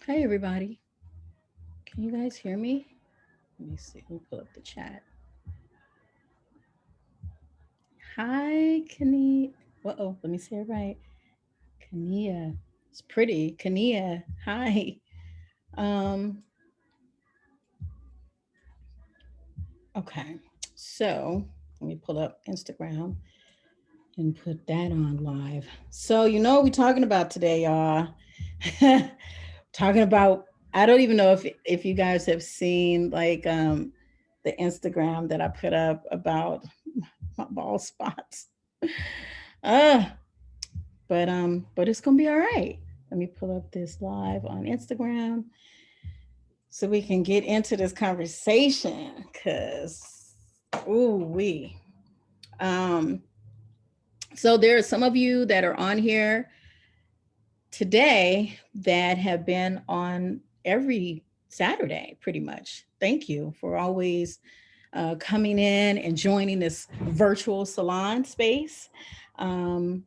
Hi, everybody. Can you guys hear me? Let me see. Let me pull up the chat. Hi, Kania. Uh-oh, let me say it right. Kania. It's pretty. Kania. Hi. Um, okay. So let me pull up Instagram and put that on live. So you know what we're talking about today, y'all. Talking about I don't even know if you guys have seen the Instagram that I put up about my ball spots. Uh, but it's gonna be all right. Let me pull up this live on Instagram so we can get into this conversation. Cause ooh we um so there are some of you that are on here today that have been on every Saturday pretty much. Thank you for always coming in and joining this virtual salon space. Um,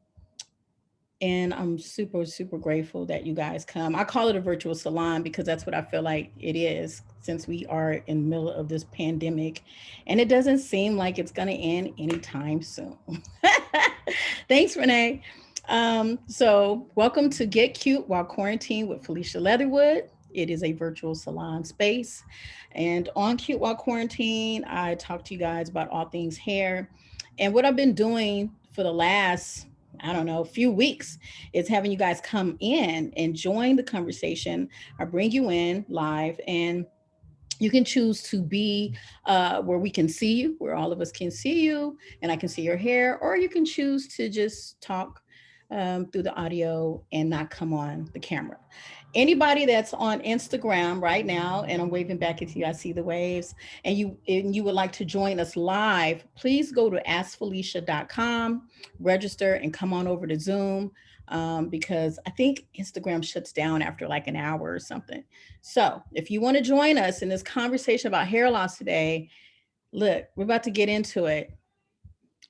and I'm super, super grateful that you guys come. I call it a virtual salon because that's what I feel like it is since we are in the middle of this pandemic and it doesn't seem like it's going to end anytime soon. Thanks, Renee. So, welcome to Get Cute While Quarantine with Felicia Leatherwood. It is a virtual salon space. And on Cute While Quarantine, I talk to you guys about all things hair. And what I've been doing for the last I don't know, a few weeks is having you guys come in and join the conversation. I bring you in live and you can choose to be where we can see you, where all of us can see you and I can see your hair, or you can choose to just talk through the audio and not come on the camera. Anybody that's on Instagram right now, and I'm waving back at you, I see the waves, and you would like to join us live, please go to askfelicia.com, register, and come on over to Zoom because I think Instagram shuts down after like an hour or something. So if you want to join us in this conversation about hair loss today, look, we're about to get into it.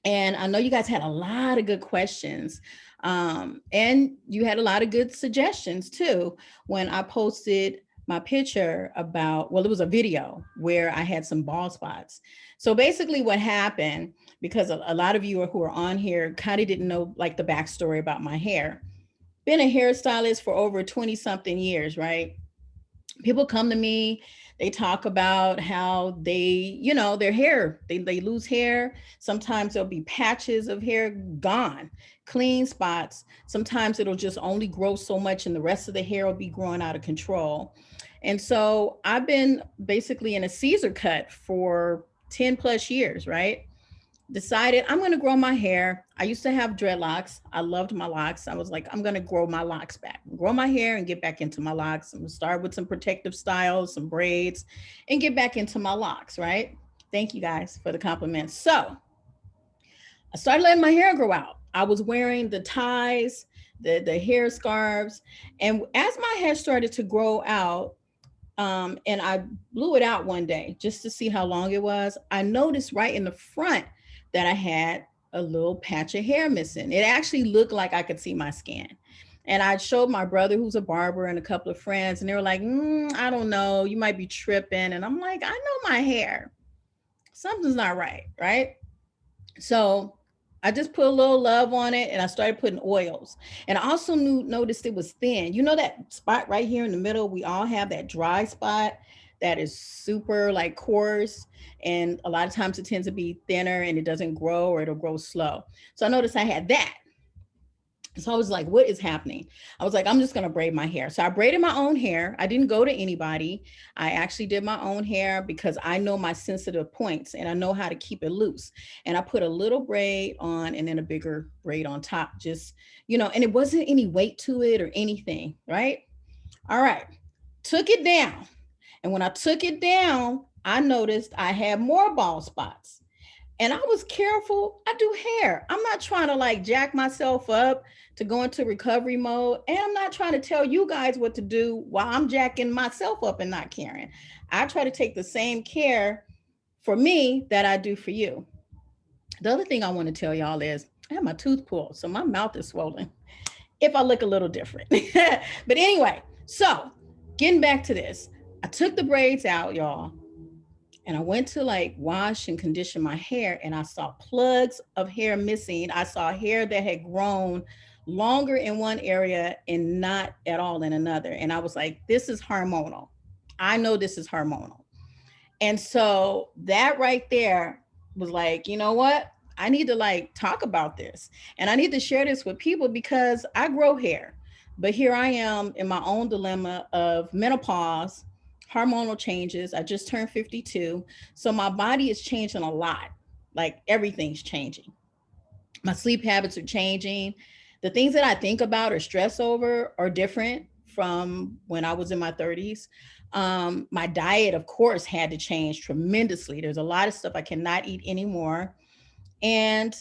And I know you guys had a lot of good questions. And you had a lot of good suggestions too when I posted my picture about, well, it was a video where I had some bald spots. So basically, what happened, because a lot of you who are on here kind of didn't know like the backstory about my hair. Been a hairstylist for over 20 something years, right? People come to me, they talk about how their hair, they lose hair. Sometimes there'll be patches of hair gone, clean spots. Sometimes it'll just only grow so much and the rest of the hair will be growing out of control. And so I've been basically in a Caesar cut for 10 plus years, right? Decided I'm going to grow my hair. I used to have dreadlocks. I loved my locks. I was like, I'm going to grow my locks back, grow my hair and get back into my locks. I'm going to start with some protective styles, some braids, and get back into my locks, right? Thank you guys for the compliments. So I started letting my hair grow out. I was wearing the ties, the hair scarves. And as my hair started to grow out, and I blew it out one day just to see how long it was. I noticed right in the front that I had a little patch of hair missing. It actually looked like I could see my skin. And I showed my brother, who's a barber, and a couple of friends, and they were like, I don't know, you might be tripping. And I'm like, I know my hair. Something's not right, right? So I just put a little love on it and I started putting oils. And I also noticed it was thin. You know that spot right here in the middle? We all have that dry spot that is super like coarse. And a lot of times it tends to be thinner and it doesn't grow or it'll grow slow. So I noticed I had that. So I was like, what is happening? I was like, I'm just going to braid my hair. So I braided my own hair. I didn't go to anybody. I actually did my own hair because I know my sensitive points and I know how to keep it loose. And I put a little braid on and then a bigger braid on top, just, and it wasn't any weight to it or anything. Right. All right. Took it down. And when I took it down, I noticed I had more bald spots and I was careful. I do hair. I'm not trying to like jack myself up to go into recovery mode. And I'm not trying to tell you guys what to do while I'm jacking myself up and not caring. I try to take the same care for me that I do for you. The other thing I want to tell y'all is I have my tooth pulled, so my mouth is swollen if I look a little different. But anyway, so getting back to this, I took the braids out, y'all, and I went to like wash and condition my hair, and I saw plugs of hair missing. I saw hair that had grown longer in one area and not at all in another. And I was like, this is hormonal. I know this is hormonal. And so that right there was like, you know what? I need to like talk about this, and I need to share this with people because I grow hair. But here I am in my own dilemma of menopause, hormonal changes. I just turned 52. So my body is changing a lot. Like everything's changing. My sleep habits are changing. The things that I think about or stress over are different from when I was in my 30s. My diet, of course, had to change tremendously. There's a lot of stuff I cannot eat anymore. And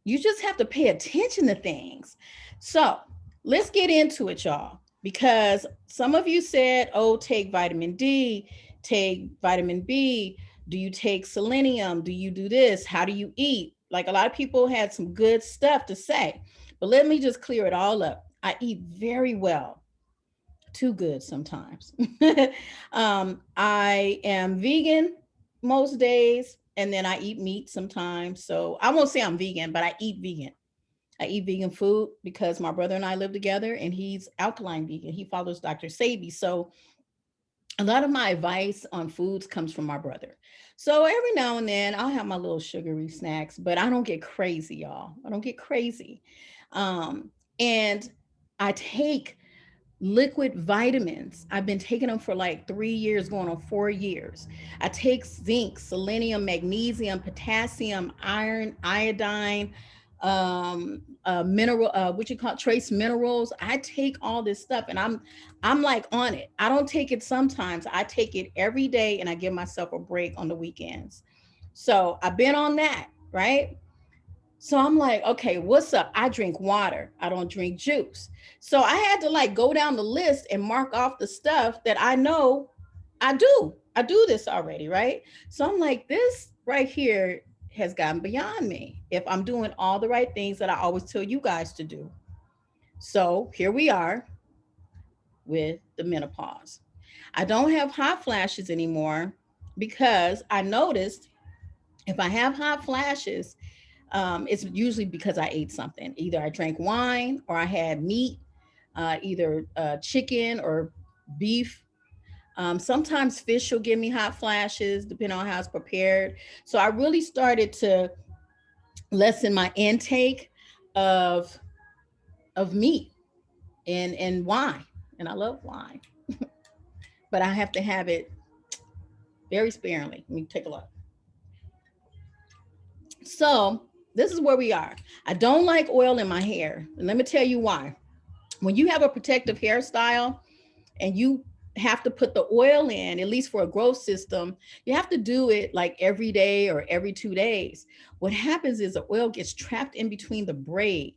you just have to pay attention to things. So let's get into it, y'all, because some of you said, oh, take vitamin D, take vitamin B. Do you take selenium? Do you do this? How do you eat? Like a lot of people had some good stuff to say, but let me just clear it all up. I eat very well, too good sometimes. I am vegan most days, and then I eat meat sometimes. So I won't say I'm vegan, but I eat vegan. I eat vegan food because my brother and I live together, and he's alkaline vegan. He follows Dr. Sabi. So a lot of my advice on foods comes from my brother. So every now and then I'll have my little sugary snacks, but I don't get crazy, y'all. I don't get crazy. And I take liquid vitamins. I've been taking them for like 3 years, going on 4 years. I take zinc, selenium, magnesium, potassium, iron, iodine, mineral, what you call trace minerals. I take all this stuff, and I'm like on it. I don't take it sometimes. I take it every day, and I give myself a break on the weekends. So I've been on that, right? So I'm like, okay, what's up? I drink water. I don't drink juice. So I had to like go down the list and mark off the stuff that I know I do. I do this already, right? So I'm like, this right here has gotten beyond me if I'm doing all the right things that I always tell you guys to do. So here we are with the menopause. I don't have hot flashes anymore because I noticed if I have hot flashes, it's usually because I ate something. Either I drank wine or I had meat, either chicken or beef. Sometimes fish will give me hot flashes, depending on how it's prepared. So I really started to lessen my intake of meat and wine. And I love wine, but I have to have it very sparingly. Let me take a look. So this is where we are. I don't like oil in my hair. And let me tell you why. When you have a protective hairstyle and you have to put the oil in, at least for a growth system, you have to do it like every day or every 2 days. What happens is the oil gets trapped in between the braid.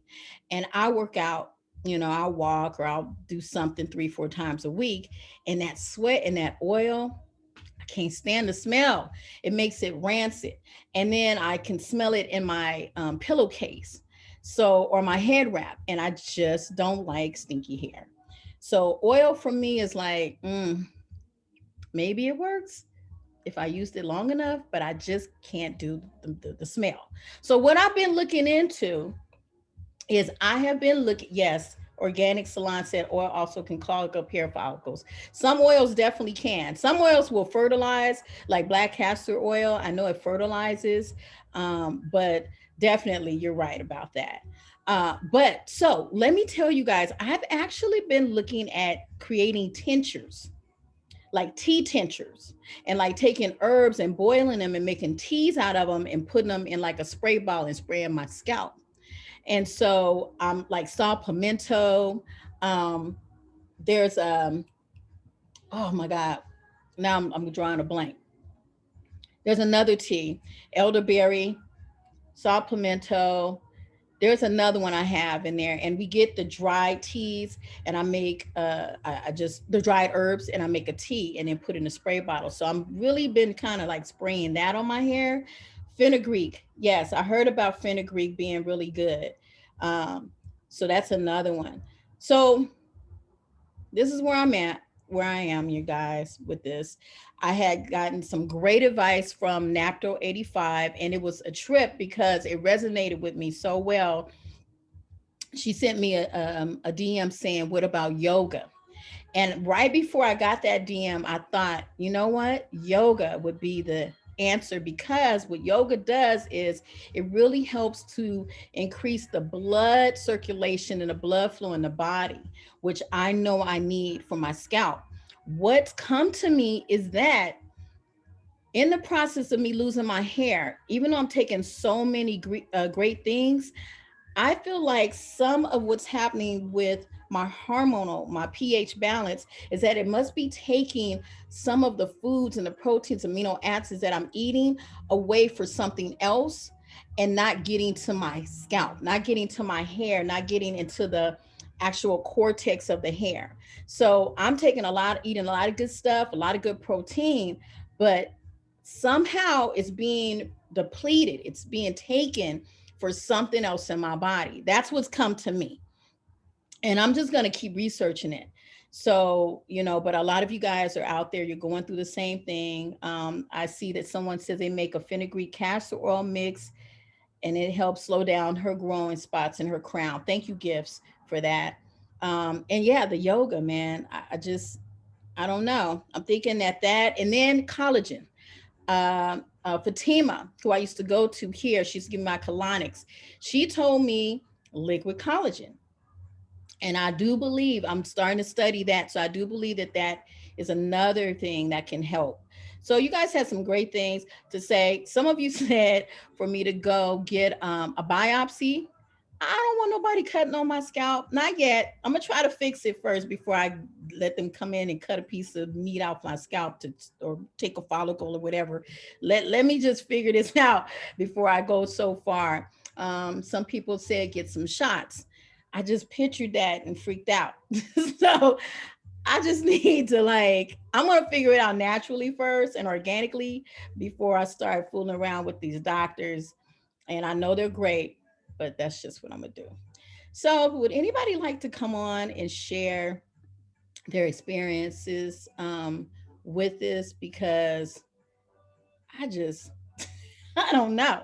And I work out, I'll walk or I'll do something 3, 4 times a week. And that sweat and that oil, I can't stand the smell. It makes it rancid. And then I can smell it in my pillowcase. So, or my head wrap. And I just don't like stinky hair. So oil for me is like, maybe it works if I used it long enough, but I just can't do the smell. So what I've been looking into is I have been looking, yes, organic salon said oil also can clog up hair follicles. Some oils definitely can. Some oils will fertilize, like black castor oil. I know it fertilizes, but definitely you're right about that. But so let me tell you guys, I've actually been looking at creating tinctures, like tea tinctures, and like taking herbs and boiling them and making teas out of them and putting them in like a spray bottle and spraying my scalp. And so like saw pimento. Um, there's oh my God, now I'm drawing a blank. There's another tea, elderberry, saw pimento. There's another one I have in there, and we get the dried teas, and I make I just the dried herbs, and I make a tea and then put in a spray bottle. So I'm really been kind of like spraying that on my hair. Fenugreek, yes, I heard about fenugreek being really good. Um, so that's another one. So this is where I'm at. where I am, you guys, with this. I had gotten some great advice from Napto 85, and it was a trip because it resonated with me so well. She sent me a DM saying, "What about yoga?" And right before I got that DM, I thought, you know what? Yoga would be the answer, because what yoga does is it really helps to increase the blood circulation and the blood flow in the body, which I know I need for my scalp. What's come to me is that in the process of me losing my hair, even though I'm taking so many great things, I feel like some of what's happening with my hormonal, my pH balance, is that it must be taking some of the foods and the proteins, amino acids that I'm eating away for something else, and not getting to my scalp, not getting to my hair, not getting into the actual cortex of the hair. So I'm taking a lot, eating a lot of good stuff, a lot of good protein, but somehow it's being depleted. It's being taken for something else in my body. That's what's come to me. And I'm just going to keep researching it. So, but a lot of you guys are out there, you're going through the same thing. I see that someone says they make a fenugreek castor oil mix and it helps slow down her growing spots in her crown. Thank you, Gifts, for that. And yeah, the yoga, man, I don't know. I'm thinking and then collagen. Fatima, who I used to go to here, she's giving my colonics. She told me liquid collagen. And I do believe I'm starting to study that. So I do believe that that is another thing that can help. So you guys had some great things to say. Some of you said for me to go get a biopsy. I don't want nobody cutting on my scalp. Not yet. I'm gonna try to fix it first before I let them come in and cut a piece of meat off my scalp to or take a follicle or whatever. Let me just figure this out before I go so far. Some people said get some shots. I just pictured that and freaked out. So I just need to I'm gonna figure it out naturally first and organically before I start fooling around with these doctors. And I know they're great, but that's just what I'm gonna do. So would anybody like to come on and share their experiences with this? Because I just, I don't know.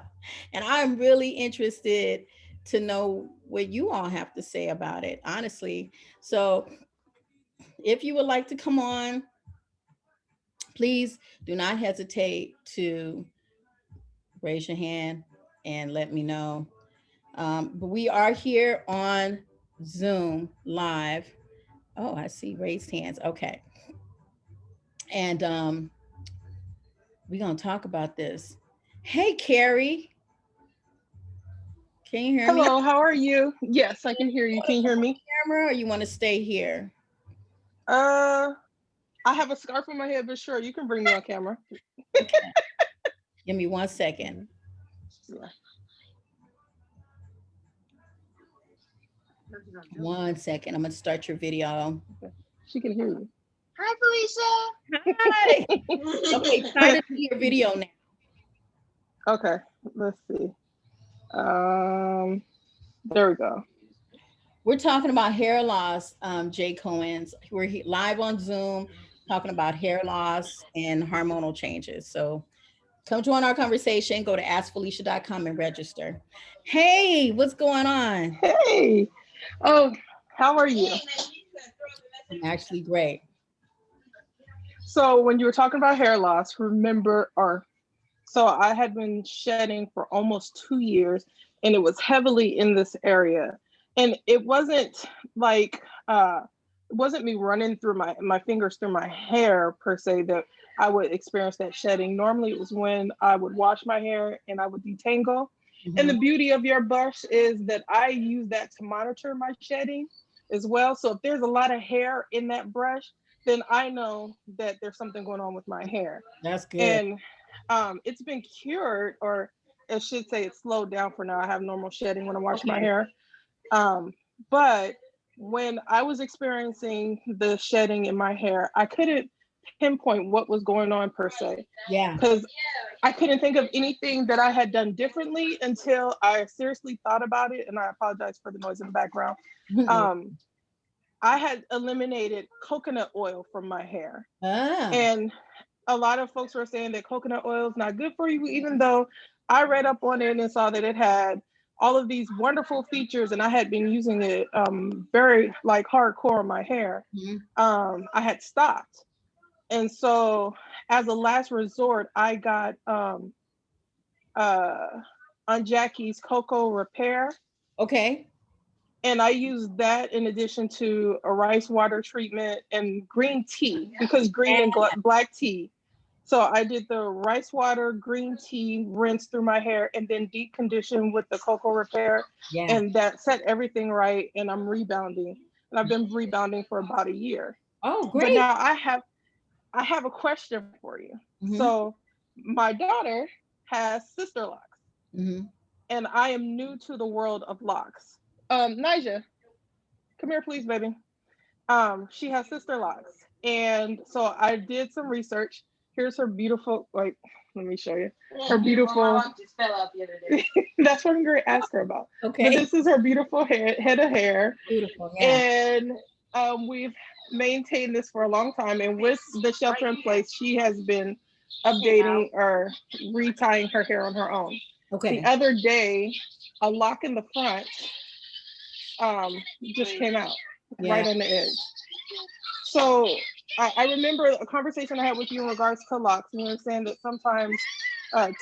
And I'm really interested to know what you all have to say about it, honestly. So if you would like to come on, please do not hesitate to raise your hand and let me know. But we are here on Zoom live. Oh, I see raised hands. Okay. And we're going to talk about this. Hey, Carrie, can you hear me? Hello, how are you? Yes, I can hear you. Can you hear me? Camera, or you want to stay here? Uh, I have a scarf on my head, but sure, you can bring me on camera. Okay. Give me 1 second. Yeah. 1 second. I'm going to start your video. She can hear you. Hi, Hi. Okay, try to do your video now. Okay, let's see. There we go. We're talking about hair loss, Jay Cohen's. We're live on Zoom talking about hair loss and hormonal changes. So come join our conversation. Go to askfelicia.com and register. Hey, what's going on? Hey, oh, how are you? I'm actually great. So when you were talking about hair loss, so I had been shedding for almost 2 years, and it was heavily in this area. And it wasn't like it wasn't me running through my fingers through my hair per se that I would experience that shedding. Normally it was when I would wash my hair and I would detangle. And Mhm. the beauty of your brush is that I use that to monitor my shedding as well. So if there's a lot of hair in that brush, then I know that there's something going on with my hair. That's good. And it's been cured, or I should say it's slowed down for now. I have normal shedding when I wash my Okay. hair. Um, but when I was experiencing the shedding in my hair, I couldn't pinpoint what was going on per se, Yeah. because I couldn't think of anything that I had done differently until I seriously thought about it. And I apologize for the noise in the background. Um, I had eliminated coconut oil from my hair. Ah, And a lot of folks were saying that coconut oil is not good for you, even though I read up on it and saw that it had all of these wonderful features, and I had been using it very like hardcore on my hair. mhm. I had stopped, and so as a last resort, I got uh, on Jackie's Cocoa Repair, Okay. and I used that in addition to a rice water treatment and green tea because green and black tea. So I did the rice water, green tea, rinse through my hair, and then deep condition with the cocoa repair, Yeah. and that set everything right. And I'm rebounding, and I've been rebounding for about a year. Oh, But great. now I have a question for you. Hmm. So my daughter has sister locks, Hmm. and I am new to the world of locks. Nija, come here, please, baby. She has sister locks, and so I did some research. Here's her beautiful, like, let me show you her beautiful. My lock just fell out the other day. That's what I'm going to ask her about. But Okay. this is her beautiful head of hair, Beautiful. Yeah. and we've maintained this for a long time. And with the shelter in place, she has been updating or retying her hair on her own. The Okay. other day, a lock in the front um, just came out Yeah. right on the edge. So I remember a conversation I had with you in regards to locks, and you were saying that sometimes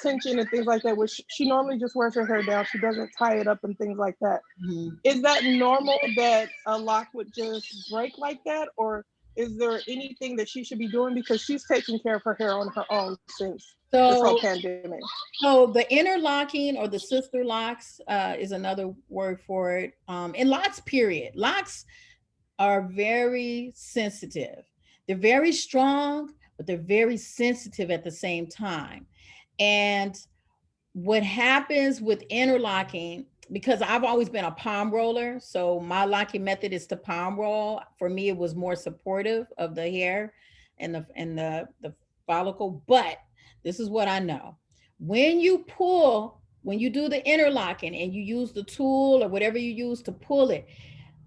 tension and things like that, which she normally just wears her hair down, she doesn't tie it up and things like that. Mhm. Is that normal that a lock would just break like that, or is there anything that she should be doing because she's taking care of her hair on her own since this whole So, pandemic? so the interlocking or the sister locks is another word for it. And locks, period. Locks are very sensitive. They're very strong, but they're very sensitive at the same time. And what happens with interlocking, because I've always been a palm roller, so my locking method is to palm roll. For me, it was more supportive of the hair and the follicle. But this is what I know: when you pull, when you do the interlocking and you use the tool or whatever you use to pull it,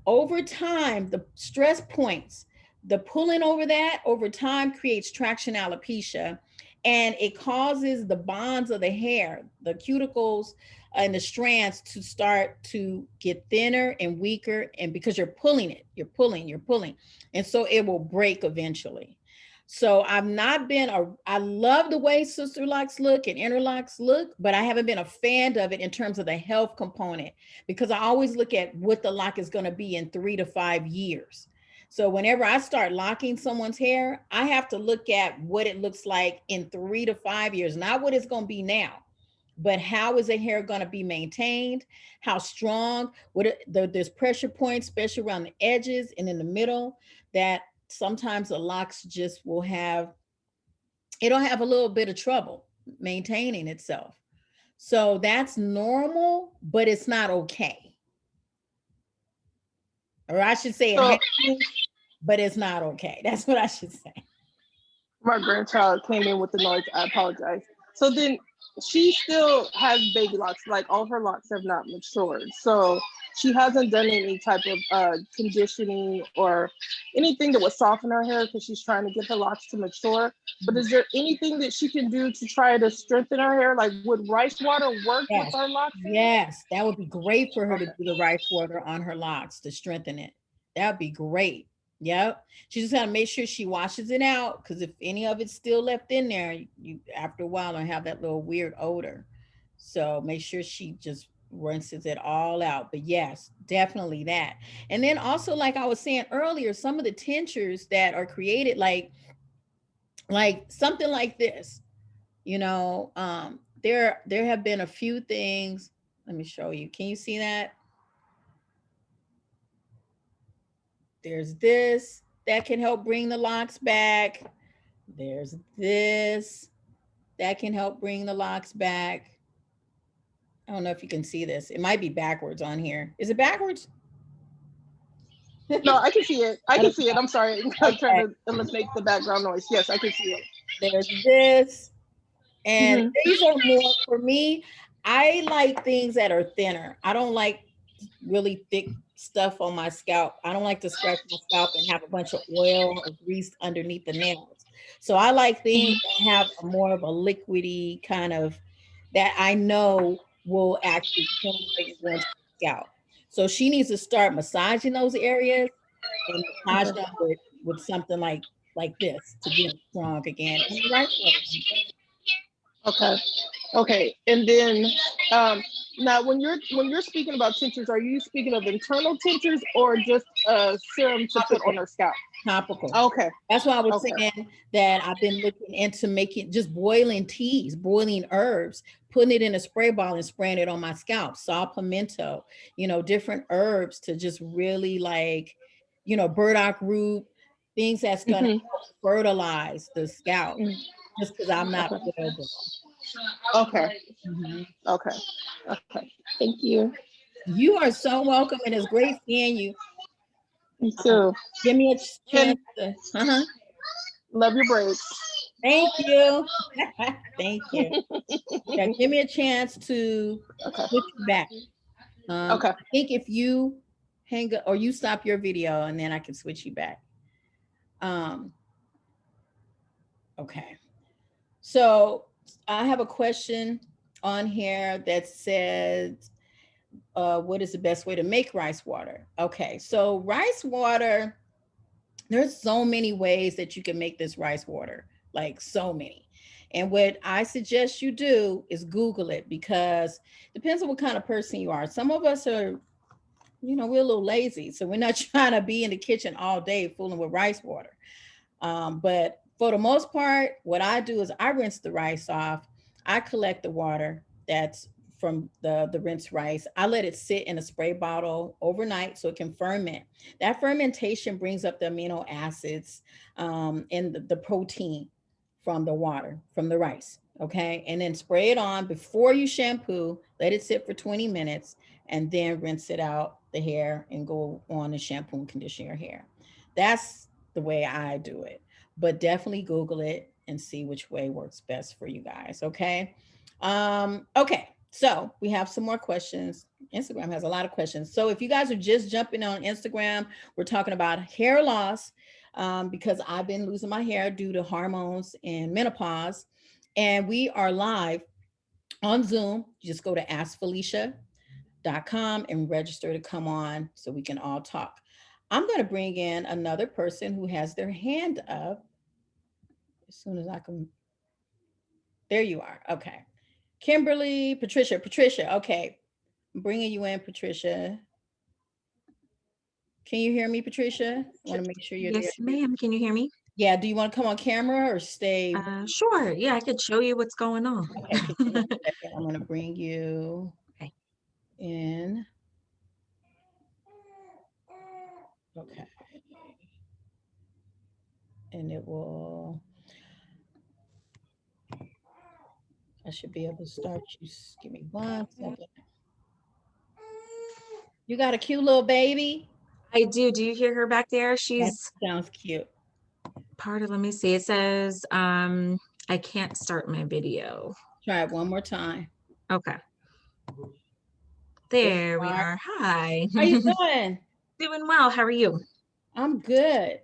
over time, the stress points, the pulling over that over time creates traction alopecia, and it causes the bonds of the hair, the cuticles and the strands to start to get thinner and weaker. And because you're pulling it, you're pulling. And so it will break eventually. So I've not been I love the way sister locks look and interlocks look, but I haven't been a fan of it in terms of the health component, because I always look at what the lock is going to be in 3 to 5 years. So whenever I start locking someone's hair, I have to look at what it looks like in 3 to 5 years, not what it's going to be now, but how is the hair going to be maintained? How strong? There's pressure points, especially around the edges and in the middle, that sometimes the locks just will have, it'll have a little bit of trouble maintaining itself. So that's normal, but it's not okay. Or I should say it So happens, but it's not okay. That's what I should say. my grandchild came in with the noise. I apologize. So then she still has baby locks. Like all of her locks have not matured. So she hasn't done any type of conditioning or anything that would soften her hair because she's trying to get her locks to mature. But is there anything that she can do to try to strengthen her hair? Like would rice water work with Yes. her locks in it? Yes. That would be great for her to Okay. do the rice water on her locks to strengthen it. That would be great. Yep. She just got to make sure she washes it out, because if any of it's still left in there, you after a while will have that little weird odor. So make sure she just rinses it all out. But yes, definitely that. And then also, like I was saying earlier, some of the tinctures that are created, like something like this, there have been a few things. Let me show you. Can you see that? There's this that can help bring the locks back. There's this that can help bring the locks back. I don't know if you can see this. It might be backwards on here. Is it backwards? No, I can see it. I can see it. I'm sorry. I'm trying Okay. to eliminate the background noise. Yes, I can see it. There's this. And Hmm. these are more for me. I like things that are thinner. I don't like really thick stuff on my scalp. I don't like to scratch my scalp and have a bunch of oil or grease underneath the nails. So I like things that have a more of a liquidy kind of that I know will actually penetrate and go into the scalp. So she needs to start massaging those areas and massage Mhm. them with something like this to get it strong again. And the rice water. Okay. Okay. And then now when you're speaking about tinctures, are you speaking of internal tinctures or just a serum to put on Topical. her scalp? Topical. Okay. That's why I was Okay. saying that I've been looking into making just boiling teas, boiling herbs, putting it in a spray bottle and spraying it on my scalp, saw pimento, different herbs to just really like, burdock root, things that's going to Hmm. help fertilize the scalp Hmm. just because I'm not Okay. a widow girl. Okay. Mhm. Okay. Okay. Thank you. You are so welcome, and it's great seeing you. You Um, too. give me a And chance to, uh-huh. love your braids. Thank you. Thank you. Yeah, give me a chance to Okay. switch you back. Okay. I think if you hang up or you stop your video and then I can switch you back. Um, okay. So I have a question on here that says, what is the best way to make rice water? Okay, so rice water, there's so many ways that you can make this rice water, like so many. And what I suggest you do is Google it because it depends on what kind of person you are. Some of us are, we're a little lazy, so we're not trying to be in the kitchen all day fooling with rice water. But for the most part, what I do is I rinse the rice off. I collect the water that's from the rinsed rice. I let it sit in a spray bottle overnight so it can ferment. That fermentation brings up the amino acids and the protein from the water, from the rice. Okay. And then spray it on before you shampoo, let it sit for 20 minutes, and then rinse it out the hair and go on and shampoo and condition your hair. That's the way I do it. But definitely Google it and see which way works best for you guys. Okay. Okay. So we have some more questions. Instagram has a lot of questions. So if you guys are just jumping on Instagram, we're talking about hair loss because I've been losing my hair due to hormones and menopause. And we are live on Zoom. You just go to askfelicia.com and register to come on so we can all talk. I'm going to bring in another person who has their hand up as soon as I can. There you are. Okay. Kimberly, Patricia, Patricia. Okay. I'm bringing you in, Patricia. Can you hear me, Patricia? I want to make sure you're there. Yes, ma'am. Can you hear me? Yeah. Do you want to come on camera or stay? Sure. Yeah, I could show you what's going on. Okay. Give me 1 second. I'm going to bring you Okay. in. Okay. And it will, I should be able to start you. Give me 1 second. You got a cute little baby? I do. Do you hear her back there? That She's sounds cute. part of, let me see. It says, I can't start my video. Try it one more time. Okay. There There you we are. are. Hi. How you doing? Doing well. How are you? I'm good.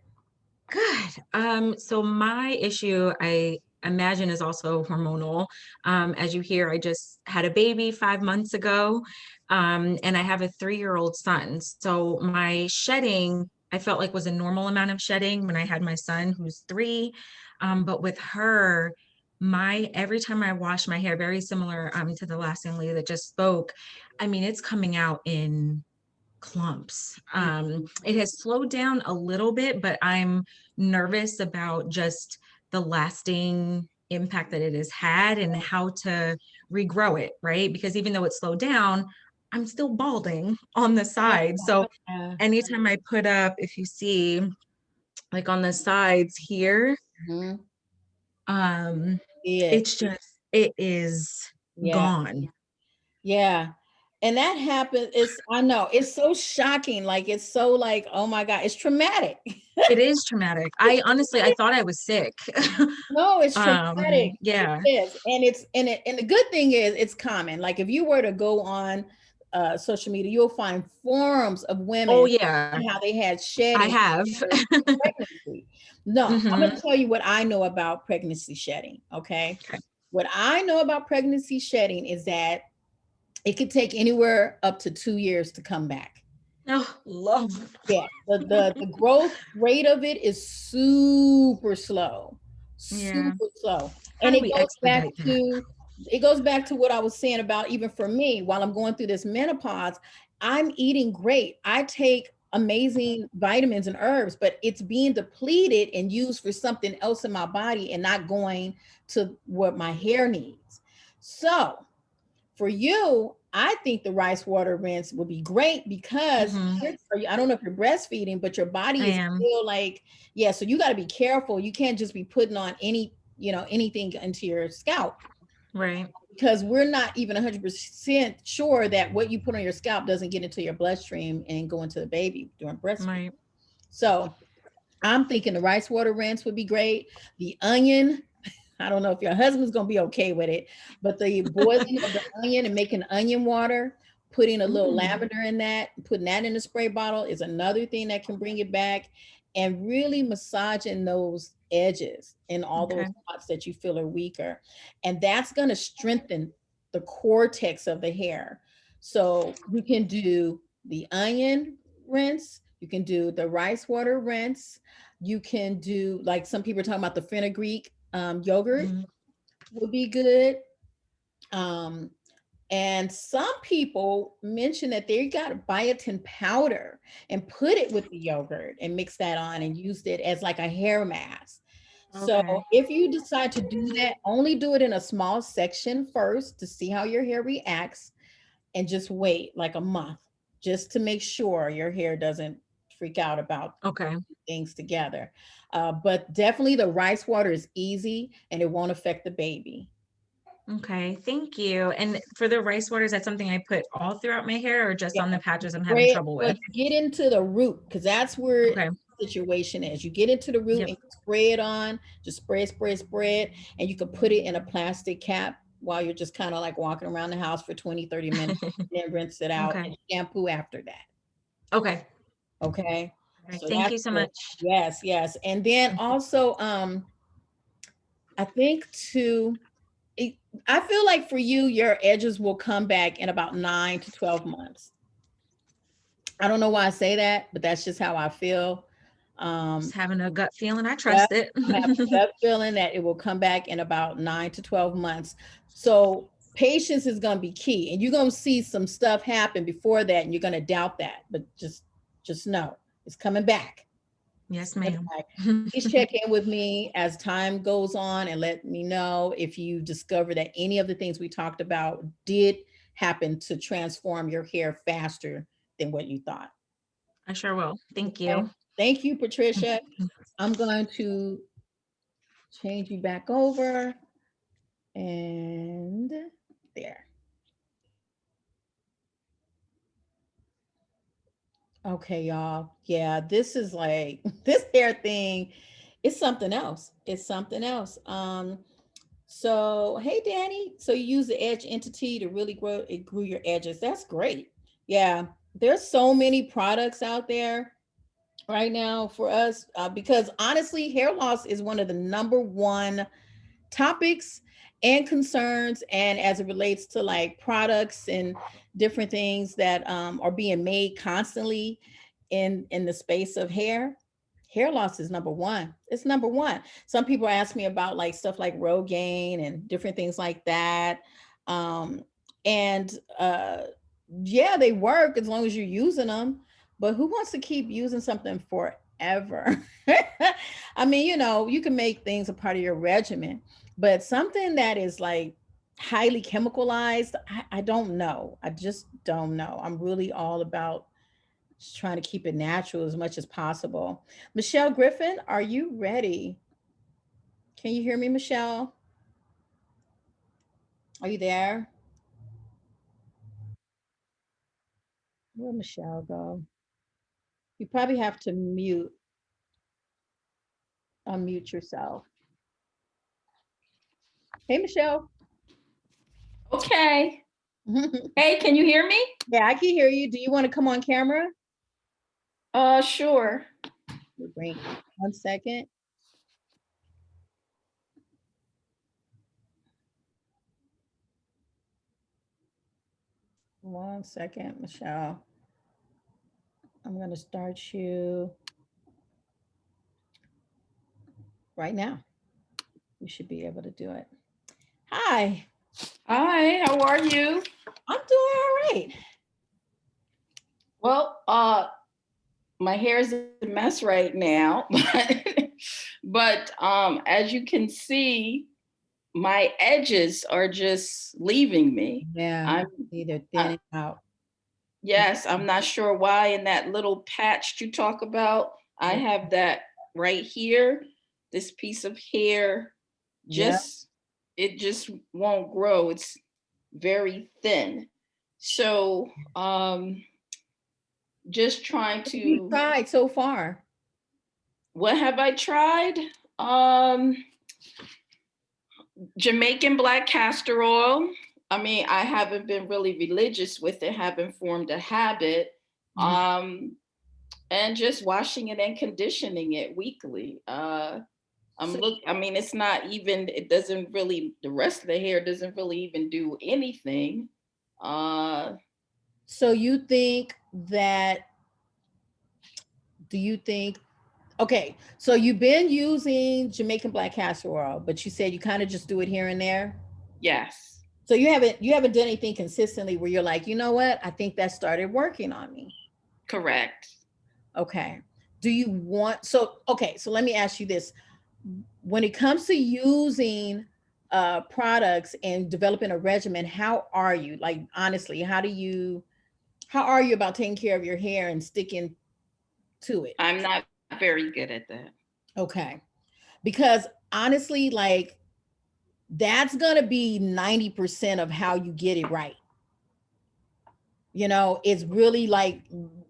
Good. So my issue, I imagine, is also hormonal. As you hear, I just had a baby 5 months ago, and I have a 3-year-old son. So my shedding, I felt like was a normal amount of shedding when I had my son, who's 3. But with her, my every time I wash my hair, very similar to the last young lady that just spoke. I mean, it's coming out in clumps. It has slowed down a little bit, but I'm nervous about just the lasting impact that it has had and how to regrow it, right? Because even though it slowed down, I'm still balding on the side. So Yeah. anytime I put up, if you see, like on the sides here, Mhm. um, Yeah. it's just, it is Yeah. gone. Yeah. And that happens. I know, it's so shocking. Like, it's so like, oh my God, it's traumatic. It is traumatic. I honestly, I thought I was sick. No, it's traumatic. It Yeah. is. And the good thing is it's common. Like if you were to go on social media, you'll find forums of Oh women yeah, and how they had I shedding have. during pregnancy. No, I'm going Hmm. to tell you what I know about pregnancy shedding. Okay. Okay. What I know about pregnancy shedding is that it could take anywhere up to 2 years to come back. Oh, love. Yeah, the growth rate of it is Yeah. super slow, How and do we expedite that? it goes back to what I was saying about even for me while I'm going through this menopause, I'm eating great. I take amazing vitamins and herbs, but it's being depleted and used for something else in my body and not going to what my hair needs. So for you, I think the rice water rinse would be great because Hmm. I don't know if you're breastfeeding, but your I body is am. still like, yeah, so you got to be careful. You can't just be putting on anything into your scalp Right. because we're not even 100% sure that what you put on your scalp doesn't get into your bloodstream and go into the baby during breastfeeding. Right. So I'm thinking the rice water rinse would be great. The onion, I don't know if your husband's gonna be okay with it, but the boiling of the onion and making onion water, putting a little Mm. lavender in that, putting that in a spray bottle is another thing that can bring it back, and really massaging those edges in all those Okay. spots that you feel are weaker. And that's gonna strengthen the cortex of the hair. So you can do the onion rinse, you can do the rice water rinse, you can do like some people are talking about the fenugreek yogurt Mhm. would be good. Um, and some people mention that they got biotin powder and put it with the yogurt and mix that on and used it as like a hair mask. So Okay. if you decide to do that, only do it in a small section first to see how your hair reacts and just wait like a month just to make sure your hair doesn't freak out about Okay. things together. But definitely the rice water is easy and it won't affect the baby. Okay. Thank you. And for the rice water, is that something I put all throughout my hair or just Yeah, on the patches I'm having spray it, trouble but with? get into the root because that's where Okay. the situation is. You get into the root Yep. and spray it on, just spray it, and you can put it in a plastic cap while you're just kind of like walking around the house for 20, 30 minutes, then rinse it out Okay. and shampoo after that. Okay. Okay. All right. So Thank that's you so good. much. Yes, yes. And then also, I think too, it, I feel like for you, your edges will come back in about 9 to 12 months. I don't know why I say that, but that's just how I feel. Just Um, having a gut feeling. I Yep, trust it. I have a gut feeling that it will come back in about 9 to 12 months. So patience is going to be key, and you're going to see some stuff happen before that, and you're going to doubt that. But just know it's coming back. It's Yes, coming ma'am. back. Please check in with me as time goes on and let me know if you discover that any of the things we talked about did happen to transform your hair faster than what you thought. I sure will. Thank Okay. you. Thank you, Patricia. I'm going to change you back over and there. Okay, y'all. Yeah, this is like this hair thing is something else. It's something else. So hey Danny, so you use the edge entity to really grow it grew your edges. That's great. Yeah, there's so many products out there right now for us because honestly, hair loss is one of the number one topics and concerns, and as it relates to like products and different things that are being made constantly in the space of hair loss is number one. It's number one. Some people ask me about like stuff like Rogaine and different things like that, um, and yeah, they work as long as you're using them, but who wants to keep using something forever? I mean, you can make things a part of your regimen, but something that is like highly chemicalized, I don't know. I just don't know. I'm really all about just trying to keep it natural as much as possible. Michelle Griffin, are you ready? Can you hear me, Michelle? Are you there? Where'd Michelle go? You probably have to unmute yourself. Hey, Michelle. Okay. Hey, can you hear me? Yeah, I can hear you. Do you want to come on camera? Sure. Bring 1 second. One second, Michelle. I'm going to start you right now. You should be able to do it. Hi. Hi, how are you? I'm doing all right. Well, my hair is a mess right now, but as you can see, my edges are just leaving me. Yeah, I'm either uh, thinning out. yes, I'm not sure why in that little patch you talk about, I have that right here. This piece of hair Yeah. just it just won't grow. It's very thin. So just trying You to tried so far. what have I tried? Um Jamaican black castor oil. I mean, I haven't been really religious with it, haven't formed a habit. Mhm. Um and just washing it and conditioning it weekly. So, I mean, it's not even, it doesn't really, the rest of the hair doesn't really even do anything. Uh, so you think that, do you think, okay, so you've been using Jamaican black castor oil, but you said you kind of just do it here and there. yes, So you haven't done anything consistently where you're like, you know what? I think that started working on me. correct. Okay. Do you want okay, so let me ask you this. When it comes to using products and developing a regimen, how are you? Like honestly, how are you about taking care of your hair and sticking to it? I'm not very good at that. Okay. Because honestly, like that's gonna be 90% of how you get it right. It's really like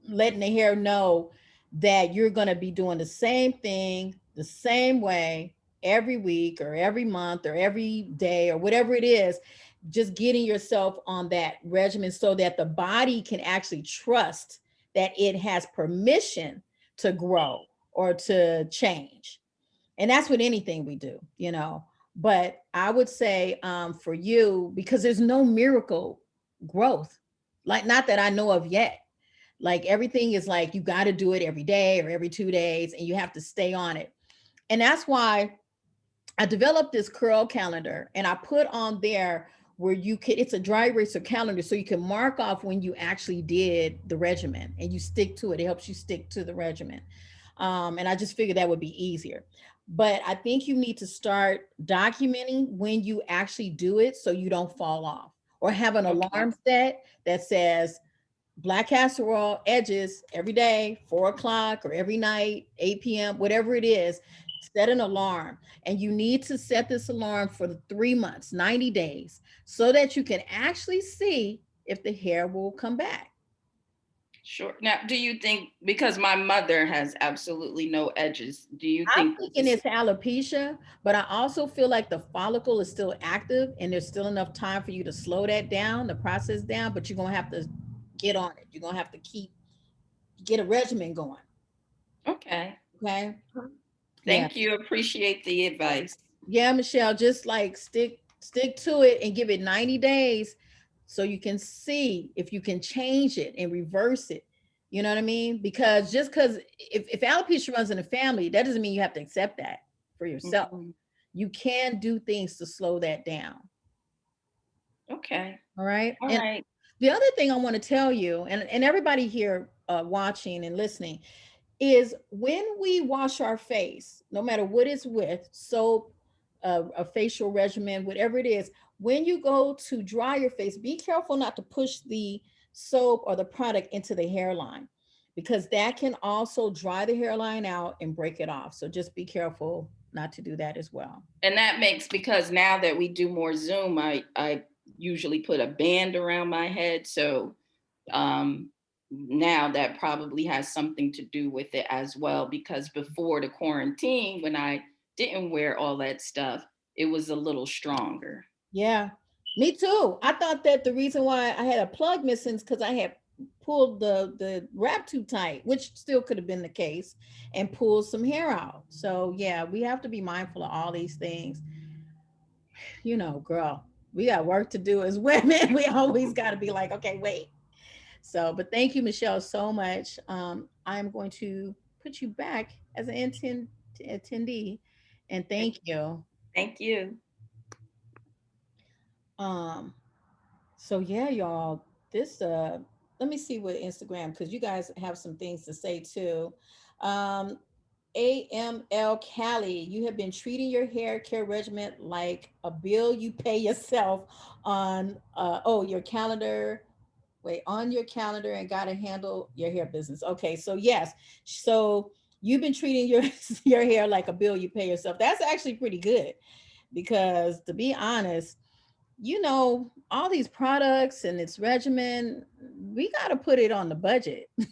letting the hair know that you're going to be doing the same thing the same way every week or every month or every day or whatever it is, just getting yourself on that regimen so that the body can actually trust that it has permission to grow or to change. And that's with anything we do. But I would say for you, because there's no miracle growth, like not that I know of yet. Like everything is like you got to do it every day or every 2 days, and you have to stay on it. And that's why I developed this curl calendar, and I put on there where it's a dry eraser calendar, so you can mark off when you actually did the regimen and you stick to it. It helps you stick to the regimen. And I just figured that would be easier. But I think you need to start documenting when you actually do it so you don't fall off, or have an Okay, alarm set that says black casserole edges every day, 4 o'clock, or every night, 8 p.m., whatever it is. Set an alarm, and you need to set this alarm for the 3 months, 90 days, so that you can actually see if the hair will come back. sure. Now, do you think, because my mother has absolutely no edges, do you I'm think thinking this, it's alopecia, but I also feel like the follicle is still active and there's still enough time for you to slow that down, the process down, but you're going to have to get on it. You're going to have to get a regimen going. okay, Okay. Yeah. thank you, appreciate the advice. Yeah, Michelle, just like stick to it and give it 90 days so you can see if you can change it and reverse it. You know what I mean? Because if alopecia runs in the family, that doesn't mean you have to accept that for yourself. Mhm. You can do things to slow that down. Okay, All right. all And right. the other thing I want to tell you, and everybody here watching and listening, is when we wash our face, no matter what it's with, soap, a facial regimen, whatever it is, when you go to dry your face, be careful not to push the soap or the product into the hairline, because that can also dry the hairline out and break it off. So just be careful not to do that as well. And that makes, because now that we do more Zoom, I usually put a band around my head. So um, now that probably has something to do with it as well. Because before the quarantine, when I didn't wear all that stuff, it was a little stronger. Yeah. Me too. I thought that the reason why I had a plug missing is because I had pulled the wrap too tight, which still could have been the case, and pulled some hair out. So yeah, we have to be mindful of all these things. You know, girl, we got work to do as women. We always got to be like, okay, wait. So, but thank you, Michelle, so much. I'm going to put you back as an attendee, and thank you. Thank you. Um, so yeah, y'all, this let me see what Instagram, because you guys have some things to say too. Um, AML Cali, you have been treating your hair care regimen like a bill you pay yourself on your calendar. Wait, on your calendar, and got to handle your hair business. Okay, so yes, so you've been treating your your hair like a bill you pay yourself. That's actually pretty good, because to be honest, all these products and its regimen, we got to put it on the budget. We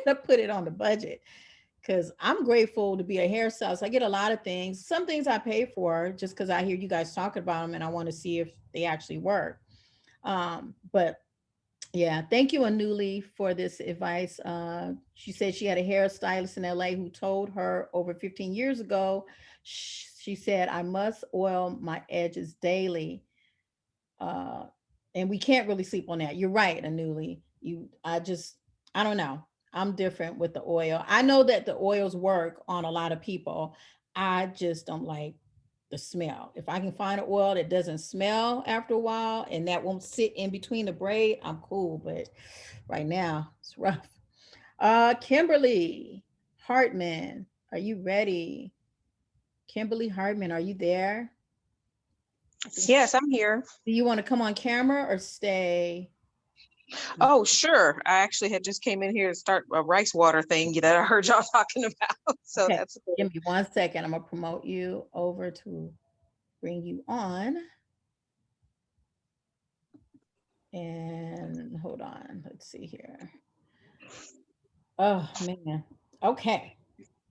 got to put it on the budget, because I'm grateful to be a hairstylist. I get a lot of things. Some things I pay for just because I hear you guys talking about them and I want to see if they actually work. But yeah, thank you, Anuli, for this advice. She said she had a hairstylist in LA who told her over 15 years ago, she said, I must oil my edges daily. Uh, and we can't really sleep on that. You're right, Anuli. I don't know. I'm different with the oil. I know that the oils work on a lot of people. I just don't like the smell. If I can find an oil that doesn't smell after a while and that won't sit in between the braid, I'm cool. But right now, it's rough. Kimberly Hartman, are you ready? Kimberly Hartman, are you there? Yes, I'm here. Do you want to come on camera or stay? Oh, sure. I actually had just came in here to start a rice water thing that I heard y'all talking about. So Okay, that's give cool. me 1 second. I'm gonna promote you over to bring you on. And hold on, let's see here. Oh man. Okay.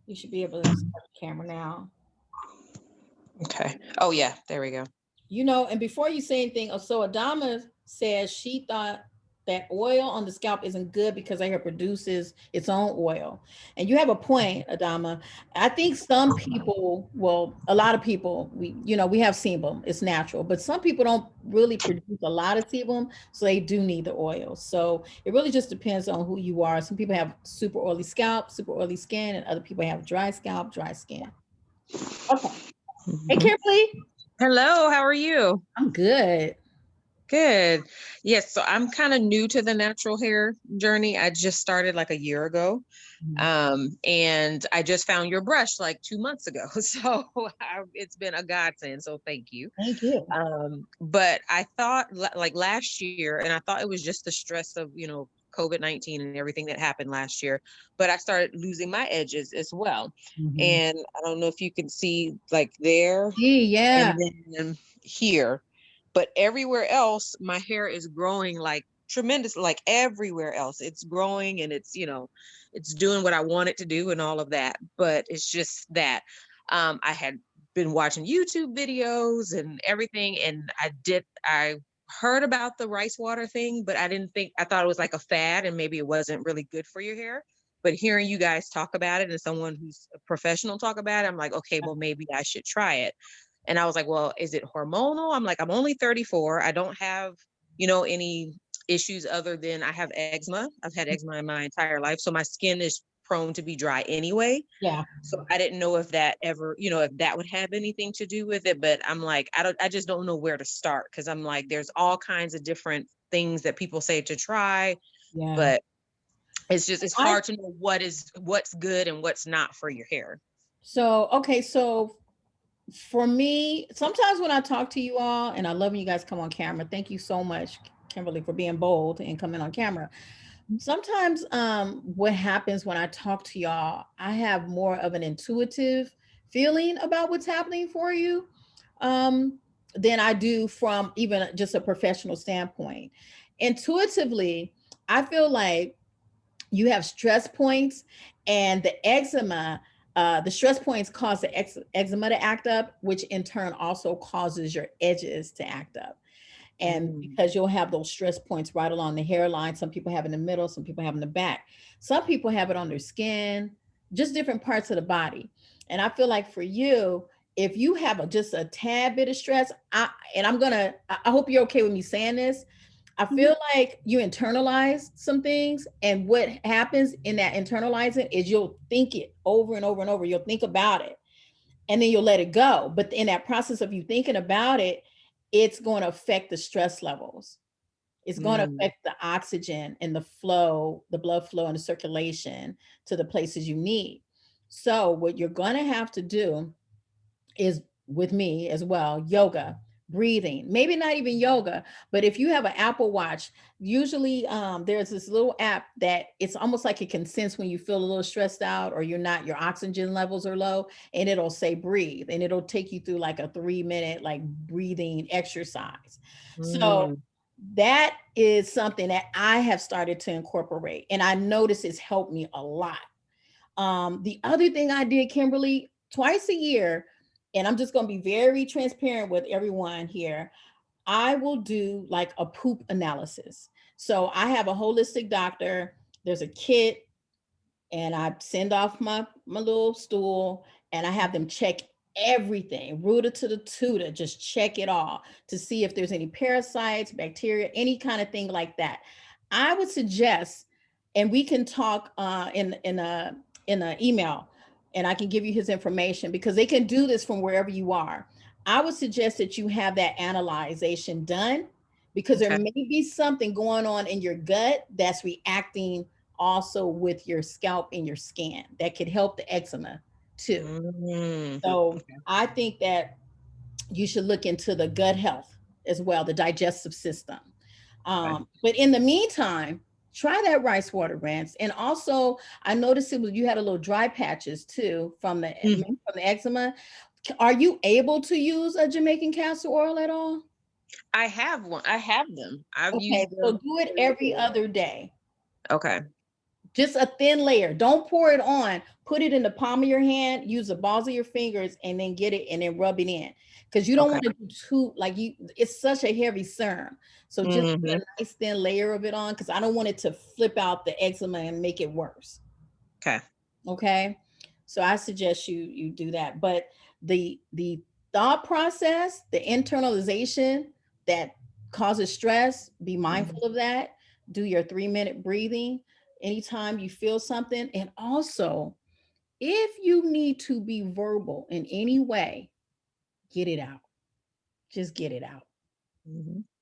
You should be able to start the camera now. Okay. Oh yeah, there we go. And before you say anything, so Adama says she thought that oil on the scalp isn't good because her hair produces its own oil. And you have a point, Adama. I think some people, well, a lot of people, we have sebum, it's natural, but some people don't really produce a lot of sebum, so they do need the oil. So it really just depends on who you are. Some people have super oily scalp, super oily skin, and other people have dry scalp, dry skin. Okay. Hey, Kimberly. Hello, how are you? I'm good. Good. Yes, so I'm kind of new to the natural hair journey. I just started like a year ago. And I just found your brush like 2 months ago. So it's been a godsend. So thank you. Thank you. But I thought like last year, and I thought it was just the stress of, COVID-19 and everything that happened last year, but I started losing my edges as well. And I don't know if you can see like there Yeah. and then here, but everywhere else, my hair is growing like tremendous, like everywhere else. It's growing and it's doing what I want it to do and all of that. But it's just that I had been watching YouTube videos and everything, and I heard about the rice water thing, but I thought it was like a fad and maybe it wasn't really good for your hair. But hearing you guys talk about it and someone who's a professional talk about it, I'm like, okay, well, maybe I should try it. And I was like, well, is it hormonal? I'm like, I'm only 34. I don't have, any issues other than I have eczema. I've had eczema in my entire life. So my skin is prone to be dry anyway. Yeah. So I didn't know if that ever, if that would have anything to do with it. But I'm like, I just don't know where to start, because I'm like, there's all kinds of different things that people say to try, Yeah. but it's hard to know what's good and what's not for your hair. So for me, sometimes when I talk to you all, and I love when you guys come on camera, thank you so much, Kimberly, for being bold and coming on camera. Sometimes what happens when I talk to y'all, I have more of an intuitive feeling about what's happening for you than I do from even just a professional standpoint. Intuitively, I feel like you have stress points, and the stress points cause the eczema to act up, which in turn also causes your edges to act up. And because you'll have those stress points right along the hairline. Some people have it in the middle, some people have it in the back. Some people have it on their skin, just different parts of the body. And I feel like for you, if you have just a tad bit of stress, I hope you're okay with me saying this. I feel like you internalize some things, and what happens in that internalizing is you'll think it over and over and over. You'll think about it, and then you'll let it go. But in that process of you thinking about it, it's going to affect the stress levels. It's going to affect the oxygen and the flow, the blood flow and the circulation to the places you need. So what you're going to have to do is, with me as well, yoga, breathing, maybe not even yoga, but if you have an Apple Watch, usually there's this little app that it's almost like it can sense when you feel a little stressed out or you're not, your oxygen levels are low, and it'll say breathe, and it'll take you through like a 3-minute like breathing exercise. So that is something that I have started to incorporate, and I notice it's helped me a lot. The other thing I did, Kimberly, twice a year, and I'm just going to be very transparent with everyone here, I will do like a poop analysis. So I have a holistic doctor. There's a kit, and I send off my little stool, and I have them check everything, rooter to the tutor, just check it all to see if there's any parasites, bacteria, any kind of thing like that. I would suggest, and we can talk in a email, and I can give you his information because they can do this from wherever you are. I would suggest that you have that analyzation done because there may be something going on in your gut that's reacting also with your scalp and your skin that could help the eczema too. So I think that you should look into the gut health as well, the digestive system. But in the meantime, try that rice water rinse. And also, I noticed you had a little dry patches too from the eczema. Are you able to use a Jamaican castor oil at all? I have one. I have them. I've Okay, used so them. do it every other day. Okay. Just a thin layer. Don't pour it on. Put it in the palm of your hand, use the balls of your fingers, and then get it and then rub it in. Because you don't want to do too, like it's such a heavy serum. So just put a nice thin layer of it on, because I don't want it to flip out the eczema and make it worse. Okay. Okay. So I suggest you do that. But the thought process, the internalization that causes stress, be mindful of that. Do your 3-minute breathing anytime you feel something. And also, if you need to be verbal in any way, get it out. Just get it out.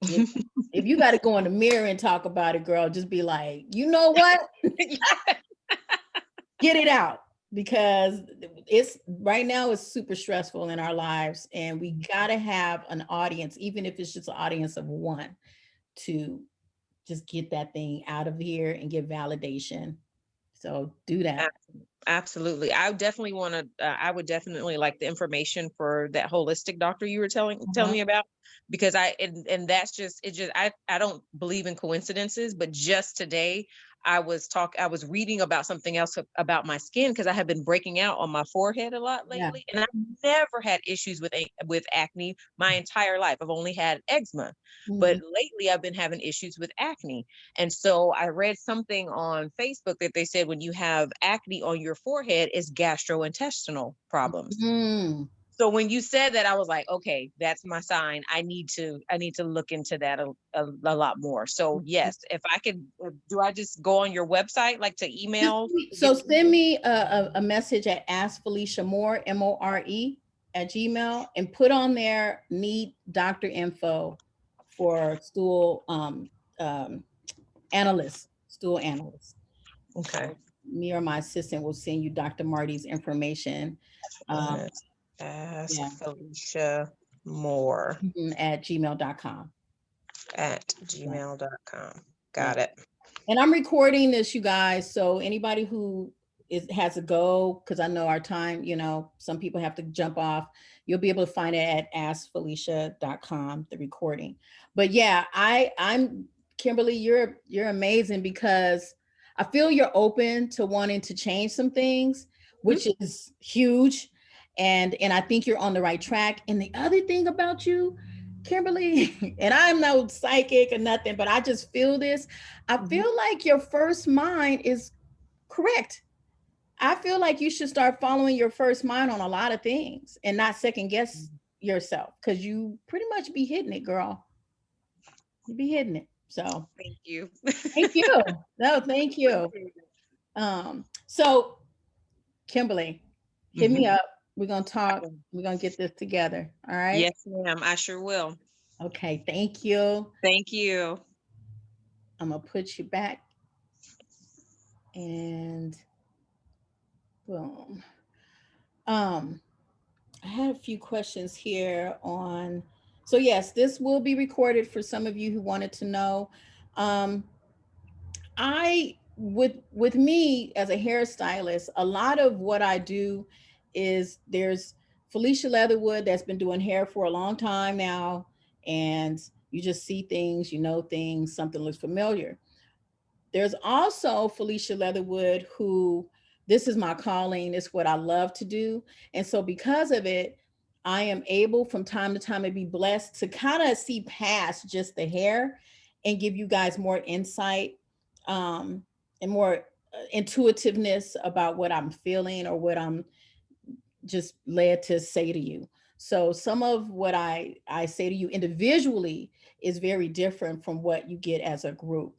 If you got to go in the mirror and talk about it, girl, just be like, you know what? Get it out, because it's right now it's super stressful in our lives, and we got to have an audience, even if it's just an audience of one, to just get that thing out of here and get validation. So do that. Absolutely. I definitely want to, I would definitely like the information for that holistic doctor you were telling me about, because and that's just, I don't believe in coincidences, but just today I was reading about something else about my skin, because I have been breaking out on my forehead a lot lately, and I've never had issues with acne my entire life. I've only had eczema, but lately I've been having issues with acne. And so I read something on Facebook that they said when you have acne on your forehead, it's gastrointestinal problems. So when you said that, I was like, okay, that's my sign. I need to look into that a lot more. So yes, if I could, do I just go on your website, like to email? So send me a message at Ask Felicia More, MORE at Gmail, and put on there, need doctor info for stool analyst, stool analyst. Okay. Me or my assistant will send you Dr. Marty's information. Ask Felicia More at gmail.com. At gmail.com. Got it. And I'm recording this, you guys. So anybody who has to go, because I know our time, some people have to jump off. You'll be able to find it at askfelicia.com, the recording. But yeah, I'm Kimberly, you're amazing, because I feel you're open to wanting to change some things, which is huge. And I think you're on the right track. And the other thing about you, Kimberly, and I'm no psychic or nothing, but I just feel this. I feel like your first mind is correct. I feel like you should start following your first mind on a lot of things and not second guess yourself, because you pretty much be hitting it, girl. You be hitting it. So Thank you. thank you. No, thank you. So Kimberly, hit me Mhm. up. We're gonna talk. We're gonna get this together. All right. Yes, ma'am. I sure will. Okay, thank you. Thank you. I'm gonna put you back and boom. Um, I had a few questions here on. So yes, this will be recorded for some of you who wanted to know. Um, I with me as a hairstylist, a lot of what I do is there's Felicia Leatherwood that's been doing hair for a long time now, and you just see things, you know things, something looks familiar. There's also Felicia Leatherwood, who this is my calling, it's what I love to do. And so, because of it, I am able from time to time to be blessed to kind of see past just the hair and give you guys more insight, and more intuitiveness about what I'm feeling or what I'm just led to say to you. So some of what I say to you individually is very different from what you get as a group.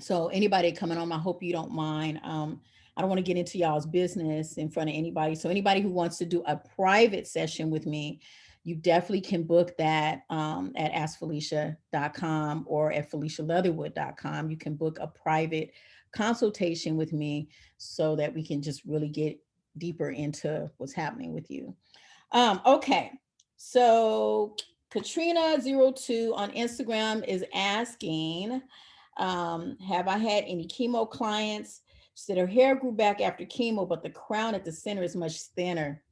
So anybody coming on, I hope you don't mind. I don't want to get into y'all's business in front of anybody. So anybody who wants to do a private session with me, you definitely can book that at askfelicia.com or at felicialeatherwood.com. You can book a private consultation with me so that we can just really get deeper into what's happening with you. Okay, so Katrina02 on Instagram is asking, have I had any chemo clients? She said her hair grew back after chemo, but the crown at the center is much thinner.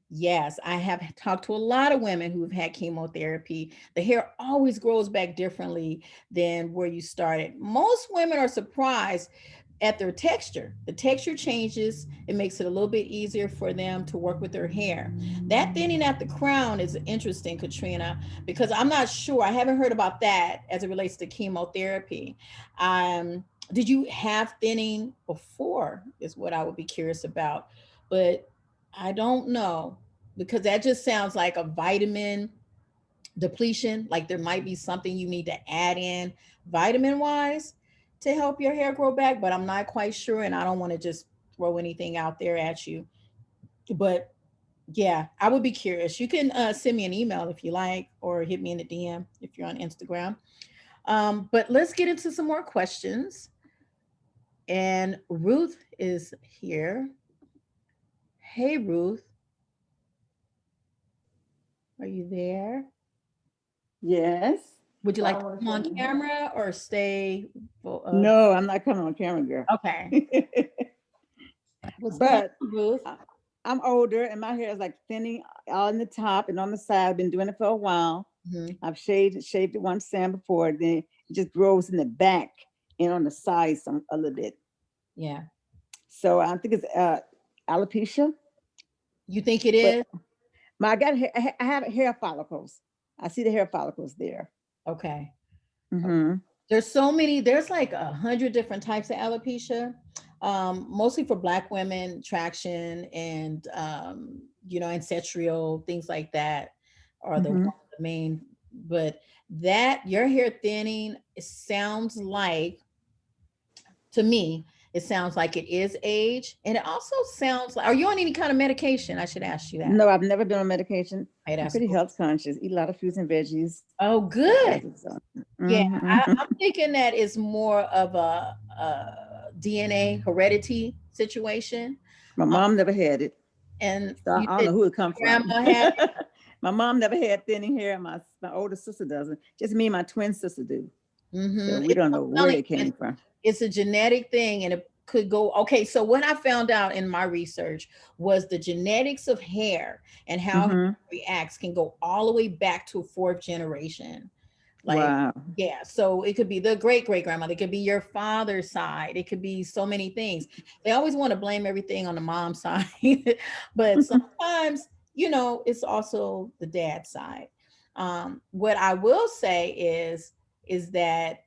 Yes, I have talked to a lot of women who have had chemotherapy. The hair always grows back differently than where you started. Most women are surprised at their texture. The texture changes. It makes it a little bit easier for them to work with their hair. That thinning at the crown is interesting, Katrina, because I'm not sure. I haven't heard about that as it relates to chemotherapy. Did you have thinning before? Is what I would be curious about. But I don't know, because that just sounds like a vitamin depletion. Like there might be something you need to add in vitamin wise to help your hair grow back, but I'm not quite sure. And I don't want to just throw anything out there at you. But yeah, I would be curious. You can send me an email if you like, or hit me in the DM if you're on Instagram. But let's get into some more questions. And Ruth is here. Hey, Ruth, are you there? Yes. Would you like to Follow come on from here. camera or stay? No, I'm not coming on camera, girl. Okay. What's going But on, Ruth? I'm older and my hair is like thinning on the top and on the side. I've been doing it for a while. Mhm. I've shaved it once time before. Then it just grows in the back and on the sides a little bit. Yeah. So I think it's alopecia. You think it But is? I have hair follicles. I see the hair follicles there. Okay. Mm-hmm. There's so many, there's like 100 different types of alopecia. Mostly for Black women, traction and ancestral things like that are Mm-hmm. the main. But that your hair thinning, it sounds like, to me, it sounds like it is age, and it also sounds like. Are you on any kind of medication? I should ask you that. No, I've never been on medication. Hey, I'm that's pretty cool. health conscious. Eat a lot of fruits and veggies. Oh, That good. does it. So. Yeah, Mm-hmm. I'm thinking that is more of a DNA heredity situation. My Um, mom never had it. and So you I don't said know who it come from. grandma had it. My mom never had thinning hair. My older sister doesn't. Just me and my twin sister do. So we It's don't know where it came from. it's a genetic thing, and it could go. Okay, so what I found out in my research was the genetics of hair and how hair Mm-hmm. reacts can go all the way back to fourth generation. Like, Wow. yeah, so it could be the great great grandmother, it could be your father's side, it could be so many things. They always want to blame everything on the mom's side, but sometimes, it's also the dad's side. What I will say is that,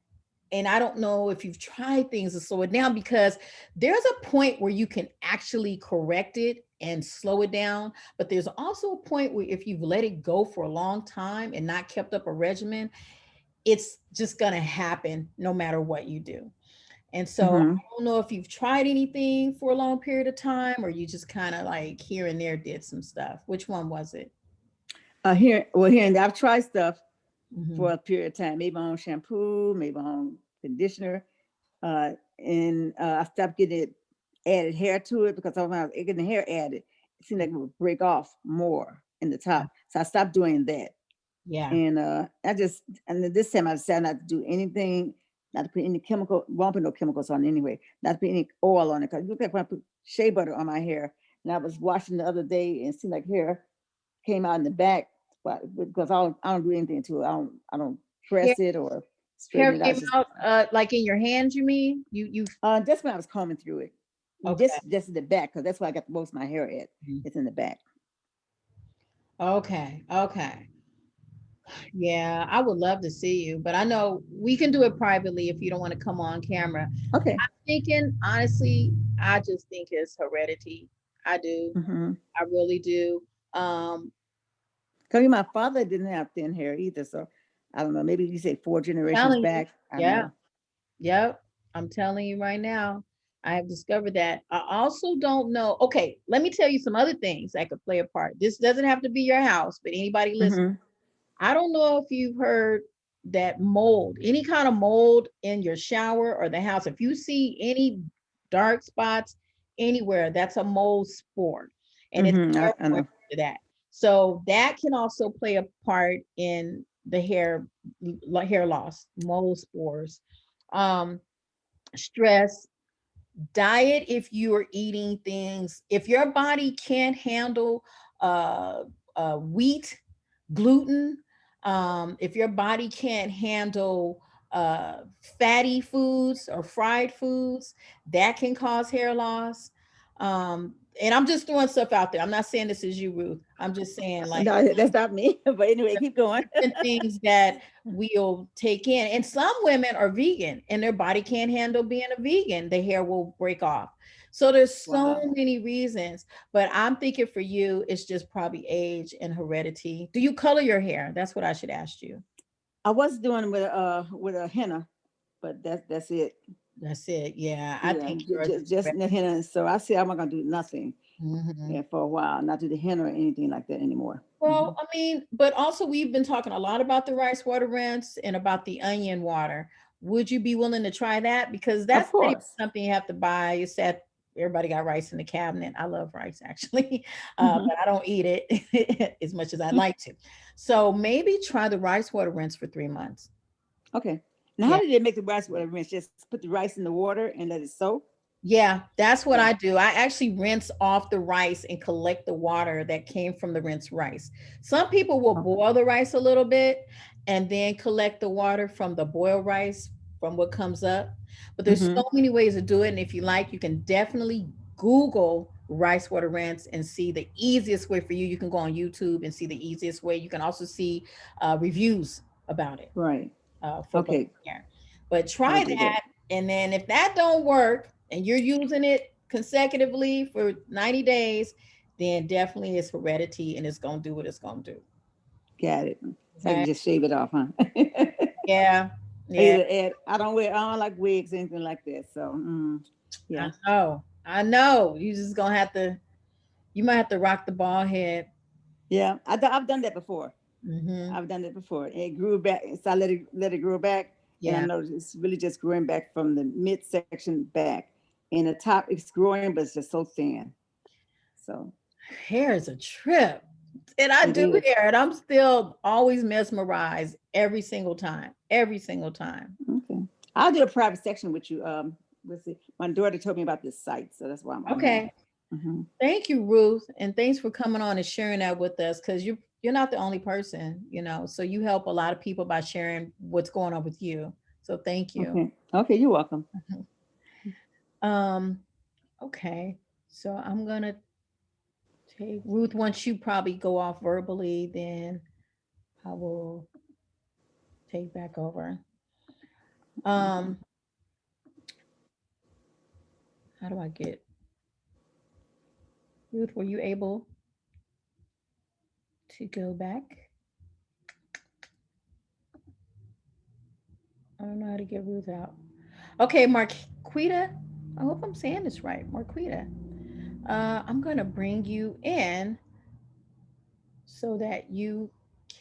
and I don't know if you've tried things to slow it down, because there's a point where you can actually correct it and slow it down. But there's also a point where if you've let it go for a long time and not kept up a regimen, it's just going to happen no matter what you do. And so I Mm-hmm. don't know if you've tried anything for a long period of time, or you just kind of like here and there did some stuff. Which one was it? Here and there, I've tried stuff Hmm. for a period of time. Maybe on shampoo, maybe on conditioner, and I stopped getting it added hair to it because when I was getting the hair added, it seemed like it would break off more in the Yeah. top. So I stopped doing that. Yeah. And and then this time I decided not to do anything, not to put any chemical, won't put no chemicals on anyway, not to put any oil on it. Because look at when I put shea butter on my hair, and I was washing the other day and it seemed like hair came out in the back, but because I don't do anything to it. I don't Hair, press it or hair straighten it out. came It's just out like in your hands, you mean? You just when I was combing through it, okay. just in the back, because that's where I got most of my hair at. Mhm. It's in the back. Okay. Okay. Yeah, I would love to see you, but I know we can do it privately if you don't want to come on camera. Okay. Thinking honestly, I just think it's heredity. I do. Mm-hmm. I really do. Um, Because my father didn't have thin hair either, so I don't know. Maybe you say 4 generations telling you, back. I don't yeah, know. yep. I'm telling you right now, I have discovered that. I also don't know. Okay, let me tell you some other things that could play a part. This doesn't have to be your house, but anybody listening. Mm-hmm. I don't know if you've heard that mold, any kind of mold in your shower or the house. If you see any dark spots anywhere, that's a mold spore. And it's Mm-hmm. I airborne know. to that. So that can also play a part in the hair loss, mold spores. Um, Stress, diet, if you are eating things, if your body can't handle uh, wheat, gluten, if your body can't handle uh, fatty foods or fried foods, that can cause hair loss. And I'm just throwing stuff out there. I'm not saying this is you, Ruth. I'm just saying like No, that's not me. But anyway, keep going. different things that we'll take in. And some women are vegan and their body can't handle being a vegan. The hair will break off. So there's so Wow. many reasons, but I'm thinking for you, it's just probably age and heredity. Do you color your hair? That's what I should ask you. I was doing with a henna, but that's it. That's it. Yeah, I Yeah, think yours is just the henna. So I said I'm not gonna do nothing, hereditary. yeah, for a while, not do the henna or anything like that anymore. Hmm. Well, I mean, but also we've been talking a lot about the rice water rinse and about the onion water. Would you be willing to try that? Because Of that's pretty much course. something you have to buy. You said everybody got rice in the cabinet. I love rice actually, Hmm. but I don't eat it as much as I'd like to. So maybe try the rice water rinse for 3 months. Okay. Now, how Yeah. did they make the rice water rinse? Just put the rice in the water and let it soak? Yeah, that's what Okay. I do. I actually rinse off the rice and collect the water that came from the rinsed rice. Some people will Okay. boil the rice a little bit and then collect the water from the boiled rice from what comes up. But there's Hmm. so many ways to do it. And if you like, you can definitely Google rice water rinse and see the easiest way for you. You can go on YouTube and see the easiest way. You can also see reviews about it Right. for both Okay. here. But I will try do that. that, and then if that don't work, and you're using it consecutively for 90 days, then definitely it's heredity, and it's gonna do what it's gonna do. Got it. So I can Okay. just shave it off, huh? Yeah. I Yeah. either add, I don't like wigs, anything like that. So, I yeah. know. I know. You just gonna have to. You might have to rock the ball head. Yeah. I've done that before. Hmm. I've done it before. It grew back. So I let it grow back. And I Yeah. noticed it's really just growing back from the midsection back. And the top it's growing, but it's just so thin. So Hair is a trip, and I it do is. hair, and I'm still always mesmerized every single time. Every single time. Okay. I'll do a private section with you. Let's see. My daughter told me about this site, so that's why I'm on here. Okay. Hmm. Thank you, Ruth, and thanks for coming on and sharing that with us because you're not the only person, so you help a lot of people by sharing what's going on with you. So thank you. Okay. Okay, you're welcome. Um, okay. So I'm gonna take Ruth, once you probably go off verbally, then I will take back over. How do I get Ruth? Were you able to go back? I don't know how to get Ruth out. Okay, Marquita. I hope I'm saying this right, Marquita. I'm gonna bring you in so that you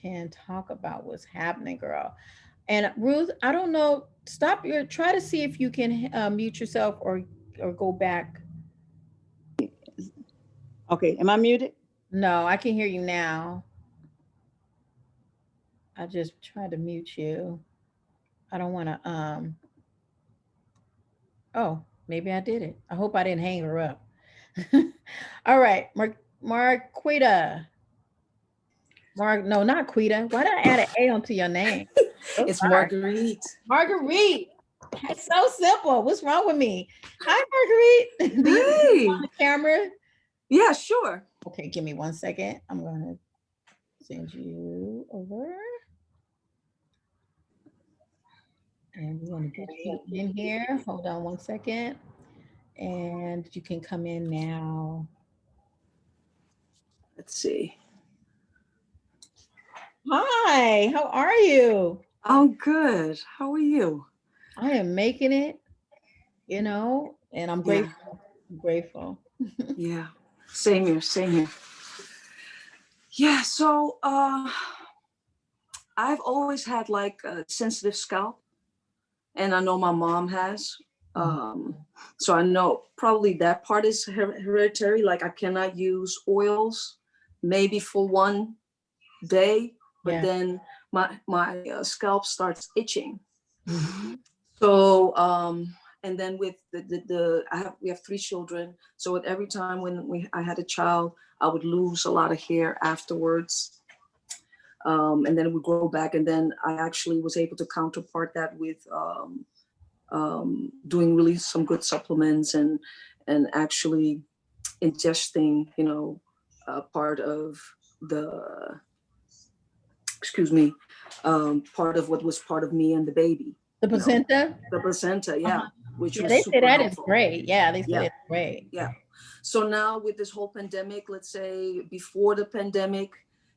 can talk about what's happening, girl. And Ruth, I don't know. Stop your. Try to see if you can mute yourself or go back. Okay, am I muted? No, I can hear you now. I just tried to mute you. I don't want to. Oh, maybe I did it. I hope I didn't hang her up. All right, Marquita. No, not Quita. Why did I add an A onto your name? So It's sorry. Marguerite. Marguerite. It's so simple. What's wrong with me? Hi, Marguerite. Do you Hey. on the camera? Yeah, sure. Okay, give me 1 second. I'm gonna send you over. And we're gonna get you in here. Hold on 1 second. And you can come in now. Let's see. Hi, how are you? I'm good. How are you? I am making it, and I'm Yeah. grateful. I'm grateful. Yeah. Same here. Same here. Yeah. So I've always had like a sensitive scalp, and I know my mom has. So I know probably that part is hereditary. Like I cannot use oils, maybe for one day, but Yeah. then my scalp starts itching. Mhm. So and then with we have 3 children. So with every time when I had a child, I would lose a lot of hair afterwards. And then it would grow back. And then I actually was able to counterpart that with doing really some good supplements and actually ingesting, part of the, excuse me, part of what was part of me and the baby. The placenta? The placenta, yeah, which Yeah, was they say super that is helpful. great. Yeah, they say Yeah. it's great. Yeah. So now with this whole pandemic, let's say before the pandemic,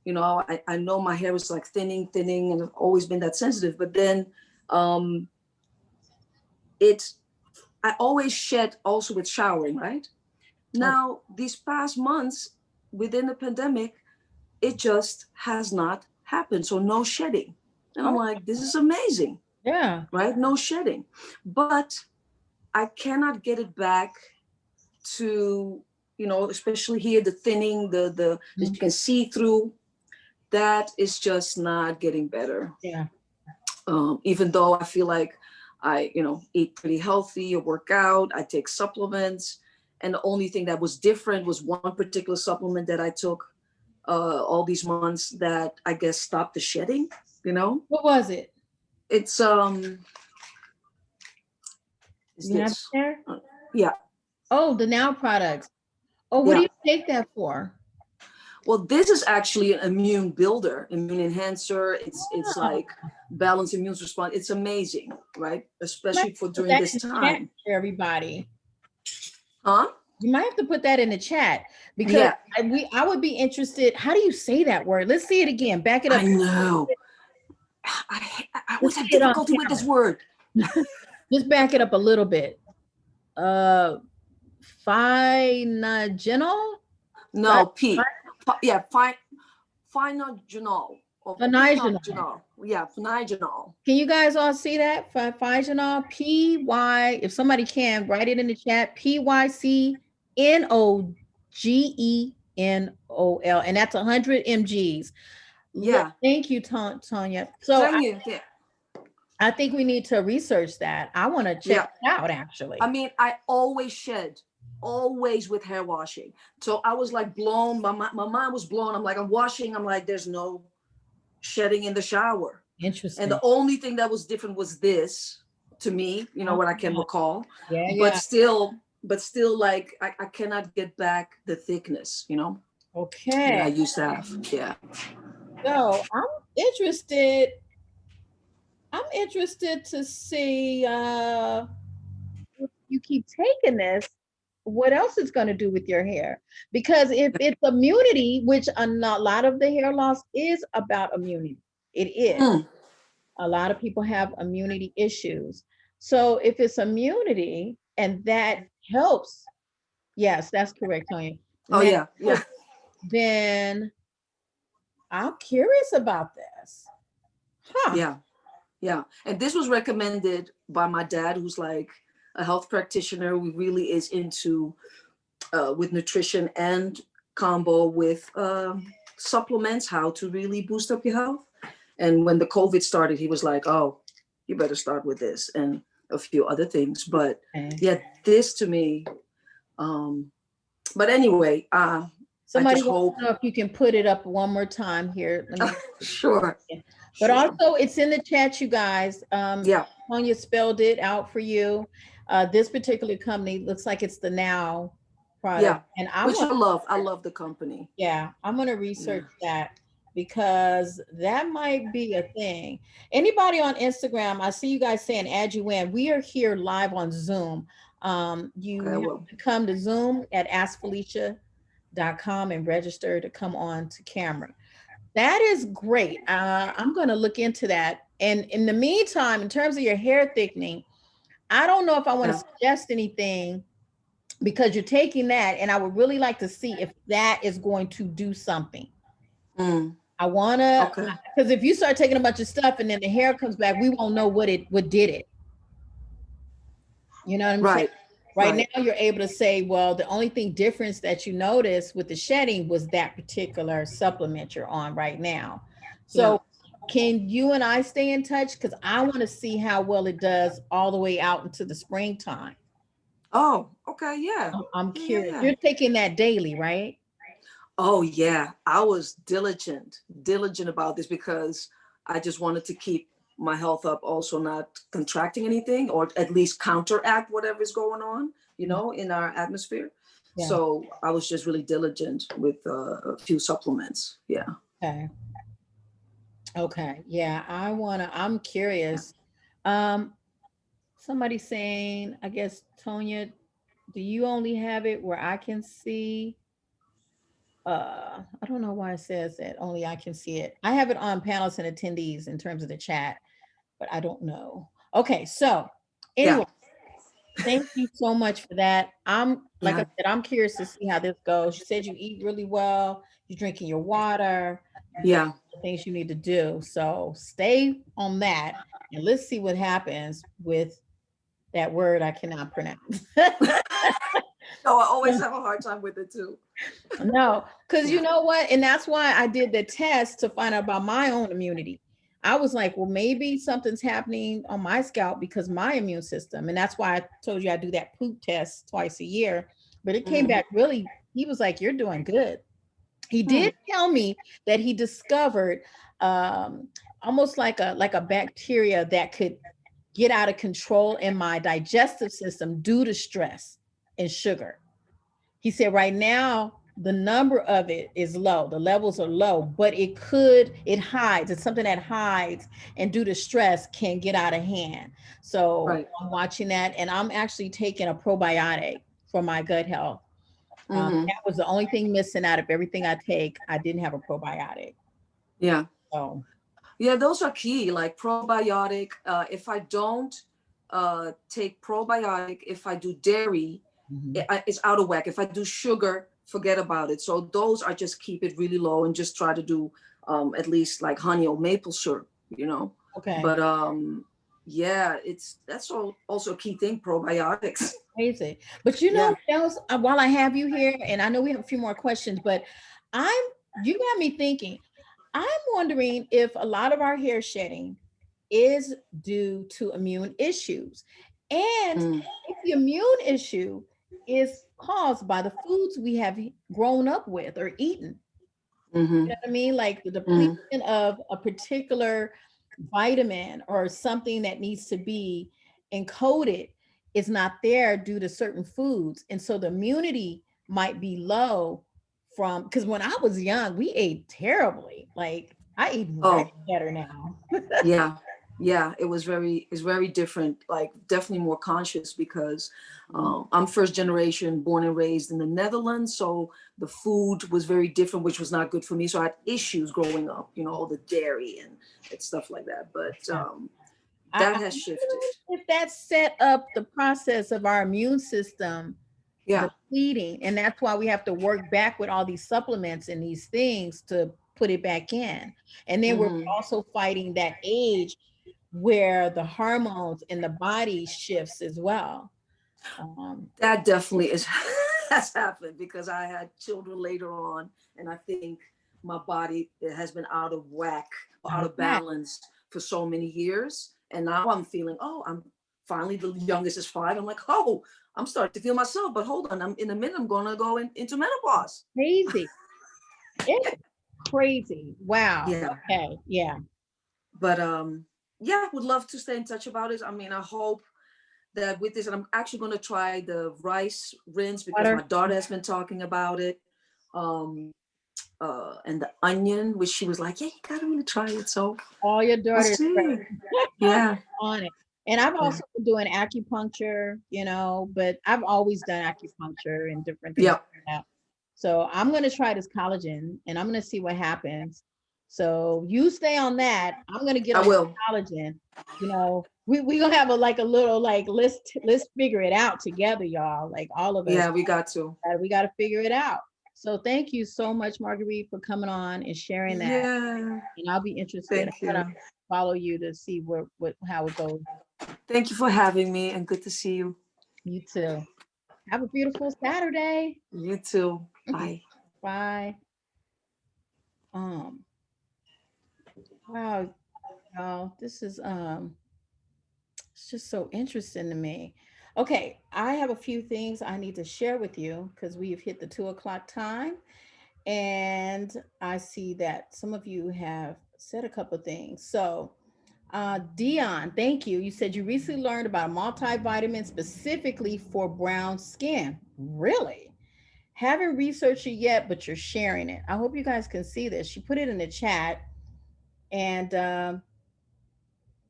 I know my hair was like thinning, and I've always been that sensitive. But then I always shed also with showering, right? Now, these past months within the pandemic, it just has not happened. So no shedding. And I'm like, this is amazing. Yeah. Right? No shedding. But I cannot get it back to, especially here, the thinning, the that you can see through, that is just not getting better. Yeah. Even though I feel like I, eat pretty healthy, I work out, I take supplements. And the only thing that was different was one particular supplement that I took all these months that I guess stopped the shedding, What was it? It's is You have it this. there? Yeah. Oh, the Now products. Oh, what do you take that for? Well, this is actually an immune builder, immune enhancer. It's like balanced immune response. It's amazing, right? Especially for during this time. For everybody. Huh? You might have to put that in the chat because I would be interested. How do you say that word? Let's see it again. Back it up. I know. I always have difficulty with this word. Just back it up a little bit. Phenogenol? No, P. Yeah, phenogenol. Phenogenol. Yeah, phenogenol. Can you guys all see that? Phenogenol. P-Y. If somebody can, write it in the chat. P-Y-C-N-O-G-E-N-O-L. And that's 100 mgs. Yeah. Thank you, Tanya. So Yeah. I think we need to research that. I want to check it out, actually. I mean, I always shed, always with hair washing. So I was like blown. My mind was blown. I'm like, I'm washing. I'm like, there's no shedding in the shower. Interesting. And the only thing that was different was this to me, what I can recall. Yeah. But still, like, I cannot get back the thickness, Okay. that I used to have. Yeah. So interested. I'm interested to see if you keep taking this, what else it's going to do with your hair. Because if it's immunity, which a lot of the hair loss is about immunity, it is. Mm. A lot of people have immunity issues. So if it's immunity and that helps, yes, that's correct, Tonya. Oh And that yeah, yeah, helps, then I'm curious about this. Huh. yeah, yeah. And this was recommended by my dad, who's like a health practitioner who really is into with nutrition and combo with supplements, how to really boost up your health. And when the COVID started, he was like, "Oh, you better start with this and a few other things." But Okay. yeah, this to me. Um, but anyway, I Somebody just wants hope. to know if you can put it up one more time here. Let me. Sure. But Sure. also, it's in the chat, you guys. Yeah. Tonya spelled it out for you. This particular company looks like it's the Now Yeah. product, and I Which want. I love. I love the company. Yeah, I'm gonna Yeah. research that because that might be a thing. Anybody on Instagram, I see you guys saying add you in. We are here live on Zoom. You Okay, have well. to come to Zoom at askfelicia.com and register to come on to camera. That is great. I'm going to look into that. And in the meantime, in terms of your hair thickening, I don't know if I want to Yeah. suggest anything because you're taking that, and I would really like to see if that is going to do something. Mm, I want to, okay. because if you start taking a bunch of stuff and then the hair comes back, we won't know what did it. You know what I'm saying? Right. Right Right. now, you're able to say, well, the only thing difference that you noticed with the shedding was that particular supplement you're on right now. Yeah. So, can you and I stay in touch? Because I want to see how well it does all the way out into the springtime. Oh, okay. Yeah. I'm Yeah. Yeah. curious. Yeah. You're taking that daily, right? Oh, yeah. I was diligent about this because I just wanted to keep my health up, also not contracting anything, or at least counteract whatever is going on, Yeah. in our atmosphere. Yeah. So I was just really diligent with a few supplements. Yeah. Okay. Okay. Yeah. I'm curious. Um, Somebody saying, I guess, Tonya, do you only have it where I can see? I don't know why it says that only I can see it. I have it on panelists and attendees in terms of the chat, but I don't know. Okay, so Yeah. anyway, thank you so much for that. I'm like I Yeah. said, I'm curious to see how this goes. You said you eat really well, you're drinking your water, you're doing Yeah. the things you need to do. So stay on that and let's see what happens with that word I cannot pronounce. No, I always have a hard time with it too. No, because Yeah. you know what? And that's why I did the test to find out about my own immunity. I was like, well, maybe something's happening on my scalp because my immune system. And that's why I told you I do that poop test twice a year. But it came Mhm. back really, he was like, you're doing good. He Hmm. did tell me that he discovered um, almost like a bacteria that could get out of control in my digestive system due to stress and sugar. He said right now the number of it is low, the levels are low, but it hides. It's something that hides and due to stress can get out of hand. So Right. I'm watching that, and I'm actually taking a probiotic for my gut health. Hmm. That was the only thing missing out of everything I take. I didn't have a probiotic. Yeah. So Yeah, those are key, like probiotic. If I don't take probiotic, if I do dairy, mhm. it's out of whack. If I do sugar, forget about it. So those I just keep it really low and just try to do at least like honey or maple syrup. Okay. But yeah, that's also a key thing, probiotics. Crazy. But you know Yeah. what else? While I have you here, and I know we have a few more questions, but I'm you got me thinking. I'm wondering if a lot of our hair shedding is due to immune issues. And Mm, if the immune issue is caused by the foods we have grown up with or eaten. hmm. You know what I mean? Like the Mm, depletion of a particular vitamin or something that needs to be encoded is not there due to certain foods. And so the immunity might be low from because when I was young, we ate terribly. Like I eat way Oh, better now. yeah. Yeah, it's very different, like definitely more conscious because I'm first generation born and raised in the Netherlands. So the food was very different, which was not good for me. So I had issues growing up, you know, all the dairy and stuff like that. But I that has shifted. wonder if that set up the process of our immune system Yeah. depleting, and that's why we have to work back with all these supplements and these things to put it back in. And then we're Hmm. also fighting that age where the hormones in the body shifts as well. That definitely is has happened because I had children later on, and I think my body it has been out of whack, out of Okay. balance for so many years, and now I'm feeling, oh, I'm finally the youngest is 5. I'm like, oh, I'm starting to feel myself, but hold on, I'm in a minute, I'm gonna go into menopause. Crazy. It's crazy. Wow. Yeah, Okay. Yeah. but yeah, would love to stay in touch about it. I mean, I hope that with this, and I'm actually going to try the rice rinse because Water. my daughter has been talking about it. Um, and the onion, which she was like, yeah, you gotta really try it. So All your we'll daughters see. Yeah, on it. And I've yeah, also been doing acupuncture, you know, but I've always done acupuncture and different things yeah. like that. So I'm going to try this collagen and I'm going to see what happens. So you stay on that. I'm going to get I on the will. collagen. You know, we going to have a like a little like let's figure it out together, y'all. Like all of us, Yeah, we got to. we got to figure it out. So thank you so much, Marguerite, for coming on and sharing that. Yeah, And I'll be interested. thank I'm you. gonna follow you to see what how it goes. Thank you for having me, and good to see you. You too. Have a beautiful Saturday. You too. Bye. Bye. Um, wow, y'all. This is it's just so interesting to me. Okay, I have a few things I need to share with you because we've hit the 2 o'clock time. And I see that some of you have said a couple of things. So Dion, thank you. You said you recently learned about a multivitamin specifically for brown skin. Really? Haven't researched it yet, but you're sharing it. I hope you guys can see this. She put it in the chat. And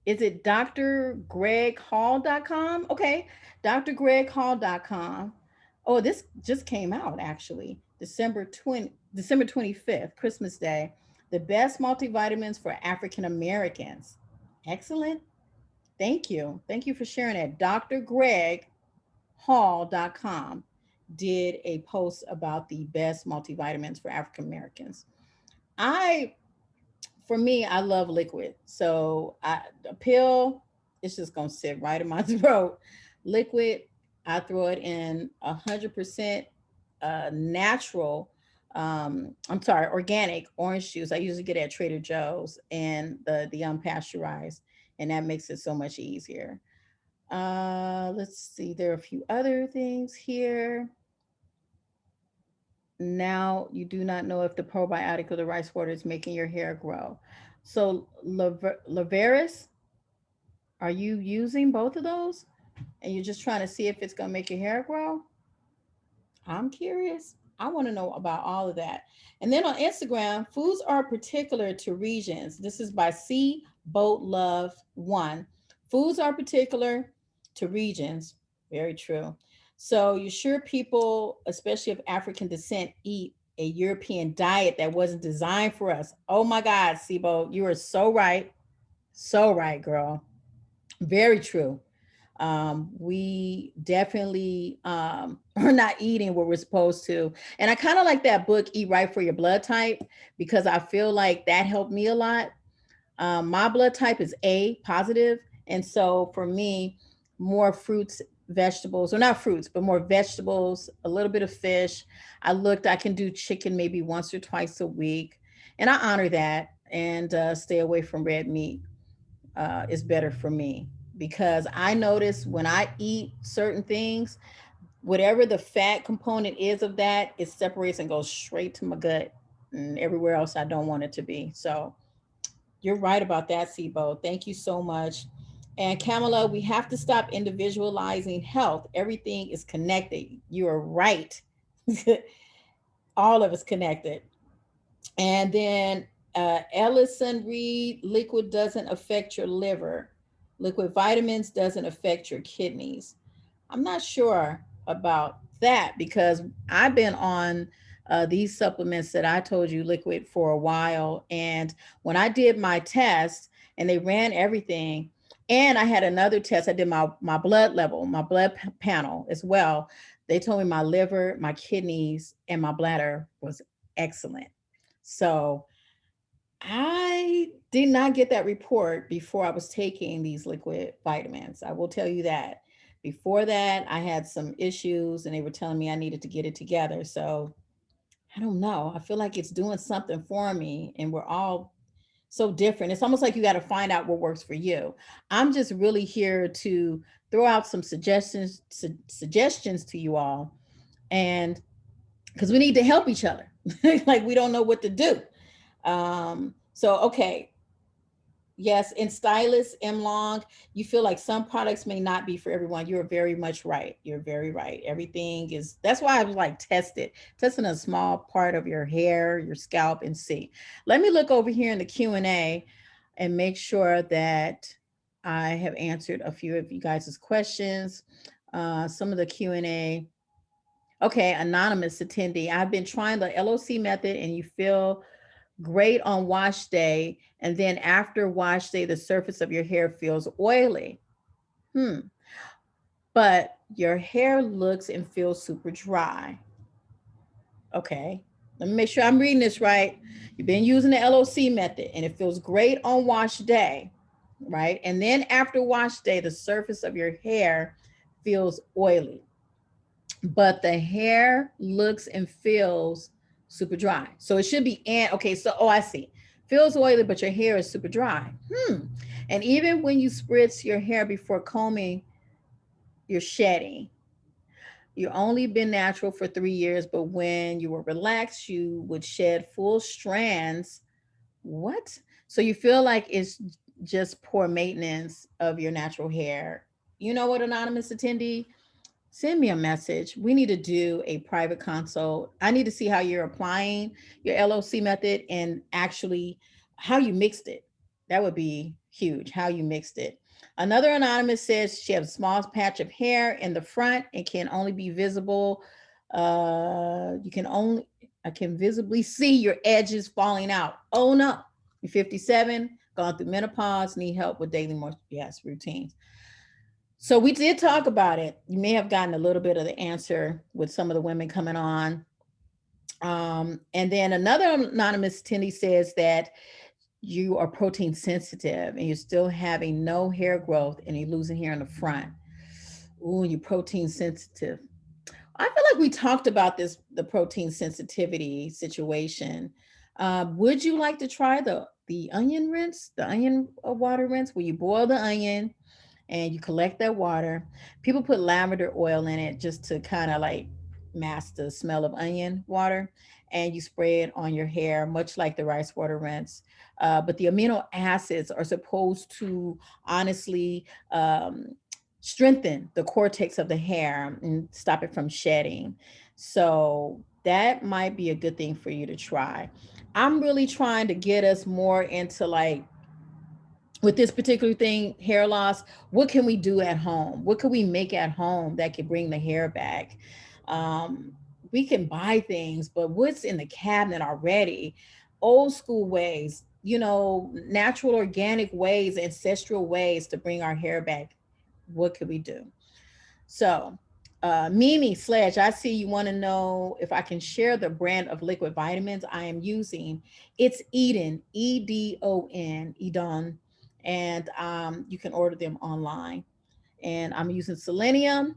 is it drgreghall.com? Okay, drgreghall.com. Oh, this just came out actually. December 25th, Christmas Day. The best multivitamins for African Americans. Excellent. Thank you. Thank you for sharing that. drgreghall.com did a post about the best multivitamins for African Americans. I For me, I love liquid. So a pill, it's just gonna sit right in my throat. Liquid, I throw it in 100% natural. I'm sorry, organic orange juice. I usually get at Trader Joe's and the unpasteurized, and that makes it so much easier. Let's see. There are a few other things here. Now you do not know if the probiotic or the rice water is making your hair grow. So Laveris, are you using both of those? And you're just trying to see if it's going to make your hair grow? I'm curious. I want to know about all of that. And then on Instagram, foods are particular to regions. This is by C Boat Love One. Foods are particular to regions. Very true. So you're sure people, especially of African descent, eat a European diet that wasn't designed for us. Oh my God, Sibo, you are so right. So right, girl. Very true. We definitely are not eating what we're supposed to. And I kind of like that book, Eat Right for Your Blood Type, because I feel like that helped me a lot. My blood type is A positive. And so for me, more fruits, vegetables, or not fruits, but more vegetables, a little bit of fish. I can do chicken maybe once or twice a week. And I honor that and stay away from red meat is better for me because I notice when I eat certain things, whatever the fat component is of that, it separates and goes straight to my gut and everywhere else I don't want it to be. So you're right about that, Sibo. Thank you so much. And Kamala, we have to stop individualizing health. Everything is connected. You are right. All of it's connected. And then Ellison Reed, liquid doesn't affect your liver. Liquid vitamins doesn't affect your kidneys. I'm not sure about that because I've been on these supplements that I told you, liquid, for a while. And when I did my test and they ran everything, and I had another test, I did my blood level, my blood panel as well. They told me my liver, my kidneys, and my bladder was excellent. So I did not get that report before I was taking these liquid vitamins. I will tell you that. Before that, I had some issues and they were telling me I needed to get it together. So I don't know. I feel like it's doing something for me and we're all so different. It's almost like you got to find out what works for you. I'm just really here to throw out some suggestions to you all, and because we need to help each other. Like we don't know what to do. So okay, yes, in stylist M Long, you feel like some products may not be for everyone. You're very much right. You're very right. Everything is, that's why I was like testing a small part of your hair, your scalp, and see. Let me look over here in the Q&A and make sure that I have answered a few of you guys' questions. Some of the Q&A. Okay, anonymous attendee. I've been trying the LOC method and you feel great on wash day, and then after wash day, the surface of your hair feels oily. Hmm. But your hair looks and feels super dry. Okay. Let me make sure I'm reading this right. You've been using the LOC method and it feels great on wash day, right? And then after wash day, the surface of your hair feels oily, but the hair looks and feels super dry. So it should be, and okay, so, oh, I see. Feels oily, but your hair is super dry. And even when you spritz your hair before combing, you're shedding. You only been natural for 3 years, but when you were relaxed, you would shed full strands. What? So you feel like it's just poor maintenance of your natural hair. You know what, anonymous attendee? Send me a message. We need to do a private consult. I need to see how you're applying your LOC method and actually how you mixed it. That would be huge, how you mixed it. Another anonymous says she has a small patch of hair in the front and can only be visible. You can only, I can visibly see your edges falling out. Oh no, you're 57, gone through menopause, need help with daily yes, routines. So we did talk about it. You may have gotten a little bit of the answer with some of the women coming on. And then another anonymous attendee says that you are protein sensitive and you're still having no hair growth and you're losing hair in the front. Ooh, you're protein sensitive. I feel like we talked about this, the protein sensitivity situation. Would you like to try the onion rinse, the onion water rinse, where you boil the onion and you collect that water? People put lavender oil in it just to kind of like mask the smell of onion water, and you spray it on your hair, much like the rice water rinse. But the amino acids are supposed to honestly strengthen the cortex of the hair and stop it from shedding. So that might be a good thing for you to try. I'm really trying to get us more into like, with this particular thing, hair loss, what can we do at home? What can we make at home that can bring the hair back? Um, we can buy things, but what's in the cabinet already? Old school ways, natural, organic ways, ancestral ways to bring our hair back. What could we do? So, Mimi Sledge, I see you want to know if I can share the brand of liquid vitamins I am using. It's Eden, Edon, Edon, and you can order them online. And I'm using selenium,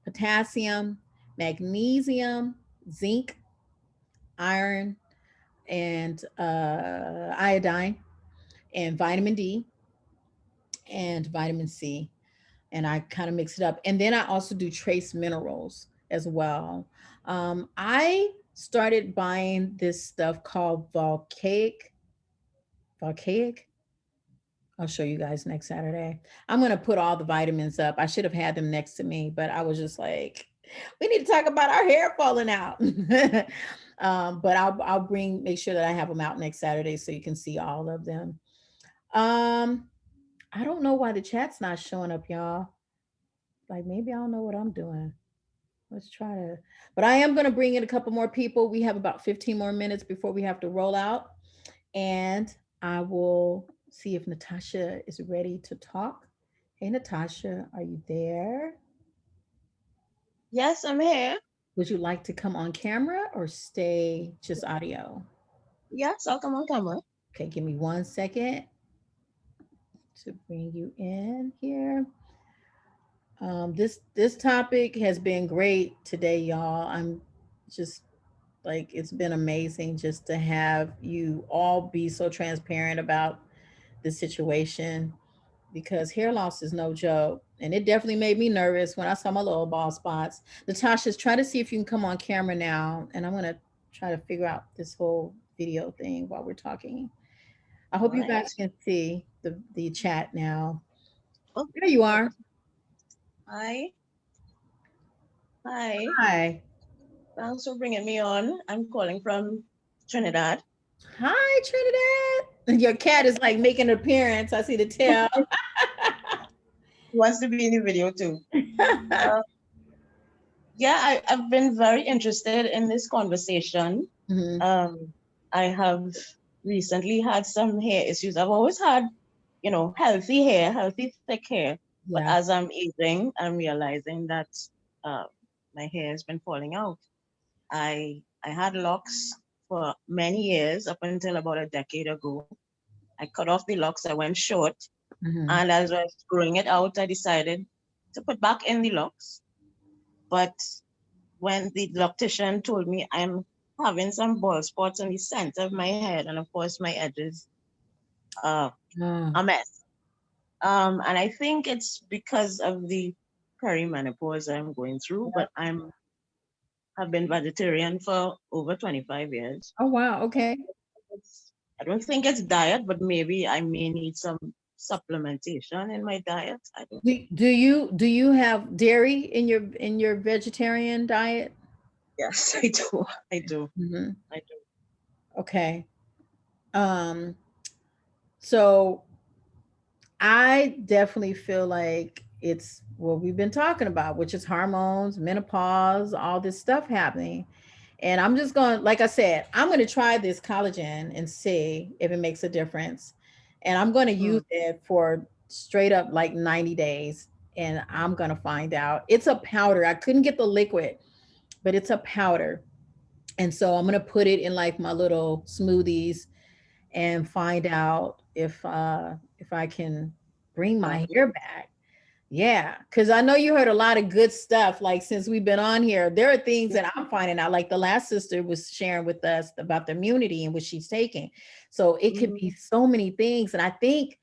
potassium, magnesium, zinc, iron, and iodine, and vitamin D, and vitamin C, and I kind of mix it up. And then I also do trace minerals as well. I started buying this stuff called volcaic. I'll show you guys next Saturday. I'm going to put all the vitamins up. I should have had them next to me, but I was just like, we need to talk about our hair falling out. But I'll make sure that I have them out next Saturday so you can see all of them. Um, I don't know why the chat's not showing up, y'all. Like maybe I don't know what I'm doing. Let's try to, but I am going to bring in a couple more people. We have about 15 more minutes before we have to roll out. And I will see if Natasha is ready to talk. Hey, Natasha, are you there? Yes, I'm here. Would you like to come on camera or stay just audio? Yes, I'll come on camera. Okay, give me 1 second to bring you in here. This topic has been great today, y'all. I'm just like it's been amazing just to have you all be so transparent about the situation because hair loss is no joke. And it definitely made me nervous when I saw my little bald spots. Natasha's try to see if you can come on camera now. And I'm going to try to figure out this whole video thing while we're talking. I All hope you right. guys can see the chat now. Oh, There you are. hi. Hi. Hi. Thanks for bringing me on. I'm calling from Trinidad. Hi, Trinidad. Your cat is like making an appearance. I see the tail. He wants to be in the video too. Uh, yeah, I've been very interested in this conversation. Mhm. I have recently had some hair issues. I've always had, healthy hair, healthy thick hair. But Yeah. as I'm aging, I'm realizing that uh, my hair has been falling out. I had locks for many years up until about a decade ago. I cut off the locks, I went short, Mhm. and as I was growing it out, I decided to put back in the locks. But when the loctician told me I'm having some bald spots on the center of my head, and of course my edges, uh, Oh. a mess. And I think it's because of the perimenopause I'm going through, but have been vegetarian for over 25 years. Oh wow. Okay. I don't think it's diet, but maybe I may need some supplementation in my diet. I don't know. Do you have dairy in your vegetarian diet? Yes, I do. I do. Hmm. I do. Okay. Um. So I definitely feel like it's what we've been talking about, which is hormones, menopause, all this stuff happening. And I'm just going, like I said, I'm going to try this collagen and see if it makes a difference. And I'm going to use Mm, it for straight up like 90 days. And I'm going to find out. It's a powder. I couldn't get the liquid, but it's a powder. And so I'm going to put it in like my little smoothies and find out if I can bring my yeah. hair back. Yeah, because I know you heard a lot of good stuff. Like since we've been on here, there are things that I'm finding out. Like the last sister was sharing with us about the immunity and what she's taking. So it could be Mhm. so many things. And I think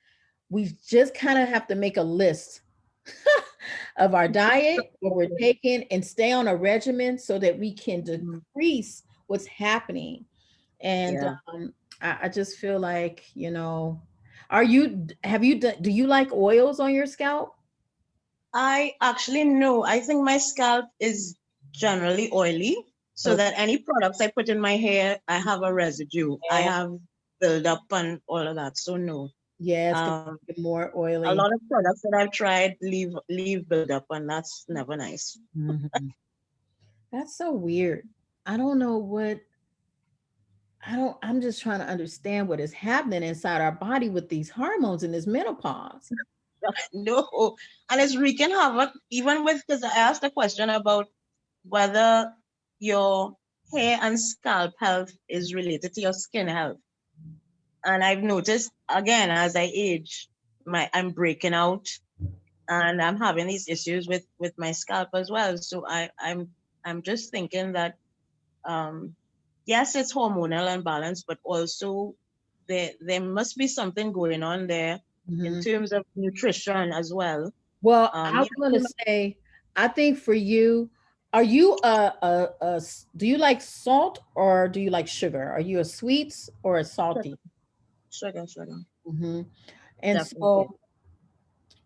we just kind of have to make a list of our diet, what we're taking, and stay on a regimen so that we can Mm, decrease what's happening. And yeah. I just feel like, have you done, do you like oils on your scalp? I actually know. I think my scalp is generally oily, so Oh, that any products I put in my hair, I have a residue. I yeah, have build up and all of that. So no. yeah, it's gonna Um, make it more a oily. lot of products that I've tried leave build up, and that's never nice. Mhm. That's so weird. I don't know I'm just trying to understand what is happening inside our body with these hormones and this menopause. No, and it's wreaking havoc even with because I asked a question about whether your hair and scalp health is related to your skin health. And I've noticed again as I age, I'm breaking out and I'm having these issues with my scalp as well. So I'm just thinking that um yes, it's hormonal imbalance, but also there must be something going on there in Mhm. terms of nutrition as well. Well, I was Yeah, going to say, I think for you, are you do you like salt or do you like sugar? Are you a sweets or a salty? sugar, Hmm. And definitely. so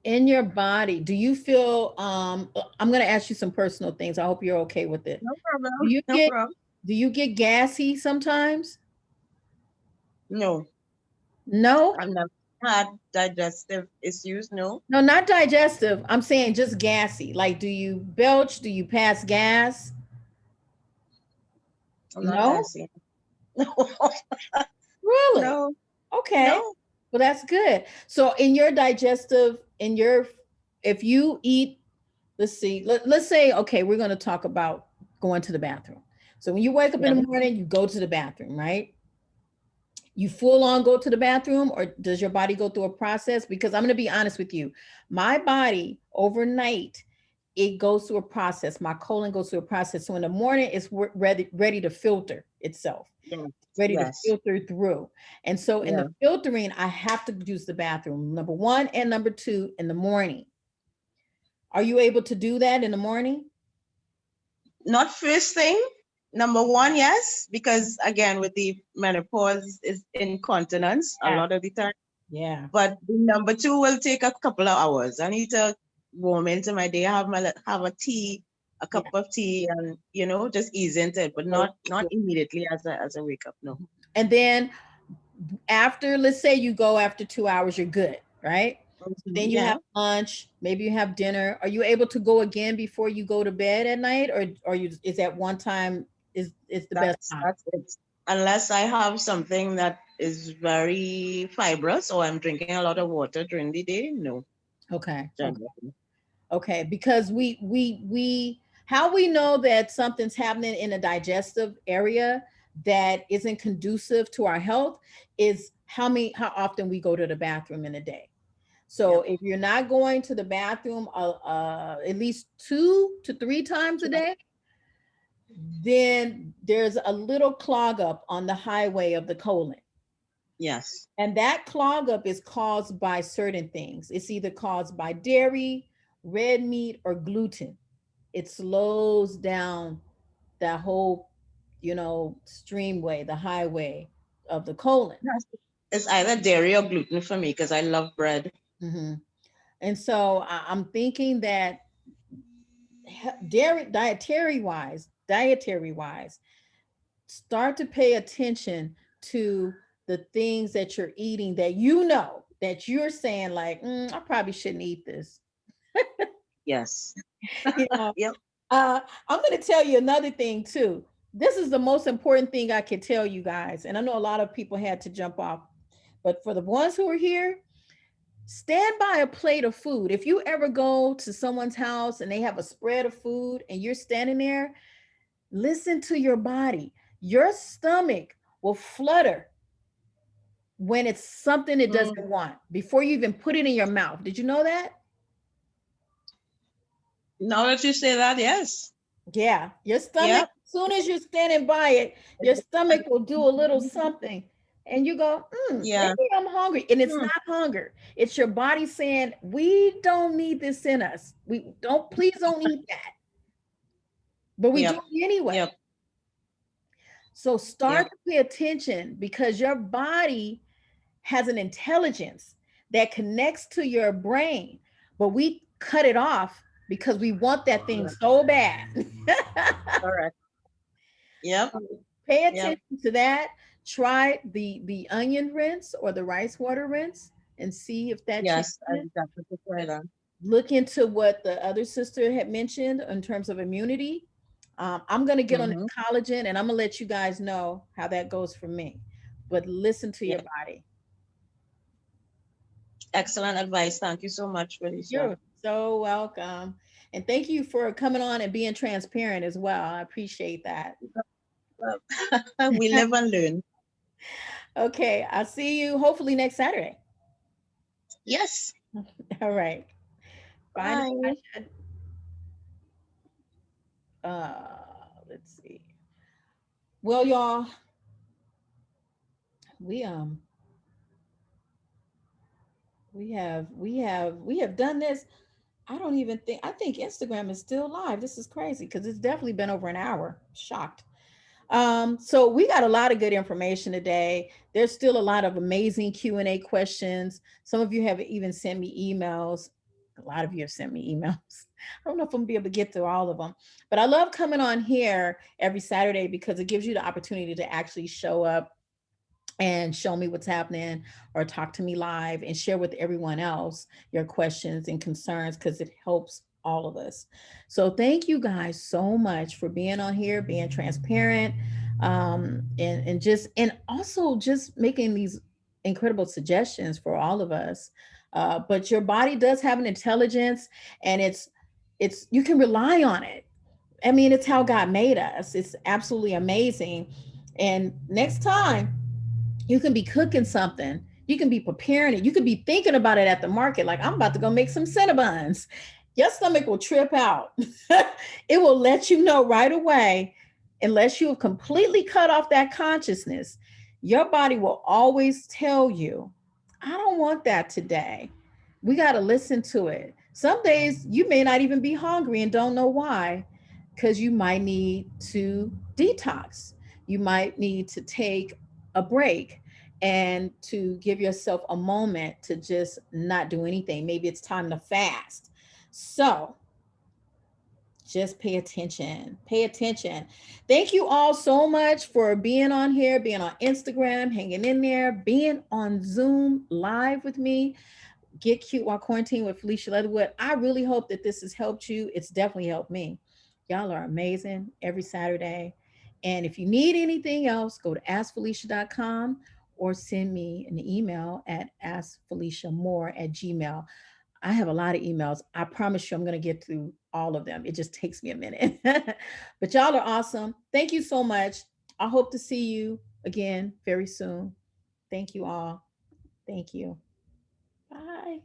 in your body, do you feel I'm going to ask you some personal things. I hope you're okay with it. No problem. Do you No get problem. Do you get gassy sometimes? No, No, I've never had digestive issues. No, no, not digestive. I'm saying just gassy. Like, do you belch? Do you pass gas? I'm not No, gassy. No, really? no, Okay. no. Well, that's good. So in your digestive, if you eat, let's see, let's say, okay, we're going to talk about going to the bathroom. So when you wake up Yeah. in the morning, you go to the bathroom, right? You full on go to the bathroom, or does your body go through a process? Because I'm going to be honest with you, my body overnight, it goes through a process. My colon goes through a process. So in the morning, it's ready to filter itself, Yes. ready to Yes. filter through. And so in Yeah. the filtering, I have to use the bathroom, number one, and number two, in the morning. Are you able to do that in the morning? Not first thing. Number one, yes, because again, with the menopause is incontinence a Yeah. lot of the time. Yeah. But the number two will take a couple of hours. I need to warm into my day, have a tea, a Yeah. cup of tea, and just ease into it, but So, not immediately as a wake up. No. and then after, let's say you go after 2 hours, you're good, right? So then you Yeah, have lunch, maybe you have dinner. Are you able to go again before you go to bed at night, or you is that one time is the best time? that's it. Unless I have something that is very fibrous or I'm drinking a lot of water during the day, no, Okay. Okay. generally. Okay, because we how we know that something's happening in a digestive area that isn't conducive to our health is how often we go to the bathroom in a day. So Yep. if you're not going to the bathroom at least 2 to 3 times a day, then there's a little clog up on the highway of the colon. Yes. And that clog up is caused by certain things. It's either caused by dairy, red meat, or gluten. It slows down that whole, streamway, the highway of the colon. Yes. It's either dairy or gluten for me because I love bread. hmm And so I'm thinking that dietary wise, start to pay attention to the things that you're eating that that you're saying like, I probably shouldn't eat this. Yes. you know, Yep. I'm going to tell you another thing too. This is the most important thing I can tell you guys. And I know a lot of people had to jump off, but for the ones who are here, stand by a plate of food. If you ever go to someone's house and they have a spread of food and you're standing there, listen to your body. Your stomach will flutter when it's something it Mm. doesn't want before you even put it in your mouth. Did you know that? Now that you say that, yes. Yeah, your stomach, Yep. as soon as you're standing by it, your stomach will do a little something. And you go, Yeah. maybe I'm hungry. And it's Hmm. not hunger. It's your body saying, we don't need this in us. Please don't eat that. But we do Yep. it anyway. Yep. So start Yep. to pay attention because your body has an intelligence that connects to your brain, but we cut it off because we want that thing so bad. Correct. Yep. Pay Yep. attention to that. Try the onion rinse or the rice water rinse and see if that Yes. I changes. definitely try that. Look into what the other sister had mentioned in terms of immunity. I'm going to get on Mm-hmm. the collagen and I'm going to let you guys know how that goes for me. But listen to Yeah. your body. Excellent advice. Thank you so much, Felicia. You're so welcome. And thank you for coming on and being transparent as well. I appreciate that. We live and learn. Okay, I'll see you hopefully next Saturday. Yes. All right. Bye, Bye. Natasha. Let's see. Well, y'all, we we have done this. I think Instagram is still live. This is crazy because it's definitely been over an hour. Shocked. So we got a lot of good information today. There's still a lot of amazing Q&A questions. Some of you have even sent me emails. A lot of you have sent me emails. I don't know if I'm gonna be able to get through all of them, but I love coming on here every Saturday because it gives you the opportunity to actually show up and show me what's happening or talk to me live and share with everyone else your questions and concerns because it helps all of us. So thank you guys so much for being on here, being transparent, and just and also just making these incredible suggestions for all of us. But your body does have an intelligence, and it's you can rely on it. I mean, it's how God made us. It's absolutely amazing. And next time you can be cooking something, you can be preparing it, you can be thinking about it at the market, like I'm about to go make some cinnabons. Your stomach will trip out. It will let you know right away, unless you have completely cut off that consciousness. Your body will always tell you, I don't want that today. We got to listen to it. Some days you may not even be hungry and don't know why, because you might need to detox. You might need to take a break and to give yourself a moment to just not do anything. Maybe it's time to fast. So just pay attention. Pay attention. Thank you all so much for being on here, being on Instagram, hanging in there, being on Zoom live with me. Get Cute While Quarantine with Felicia Leatherwood. I really hope that this has helped you. It's definitely helped me. Y'all are amazing every Saturday. And if you need anything else, go to askfelicia.com or send me an email at askfeliciamore@gmail. I have a lot of emails. I promise you I'm going to get through all of them. It just takes me a minute. But y'all are awesome. Thank you so much. I hope to see you again very soon. Thank you all. Thank you. Bye.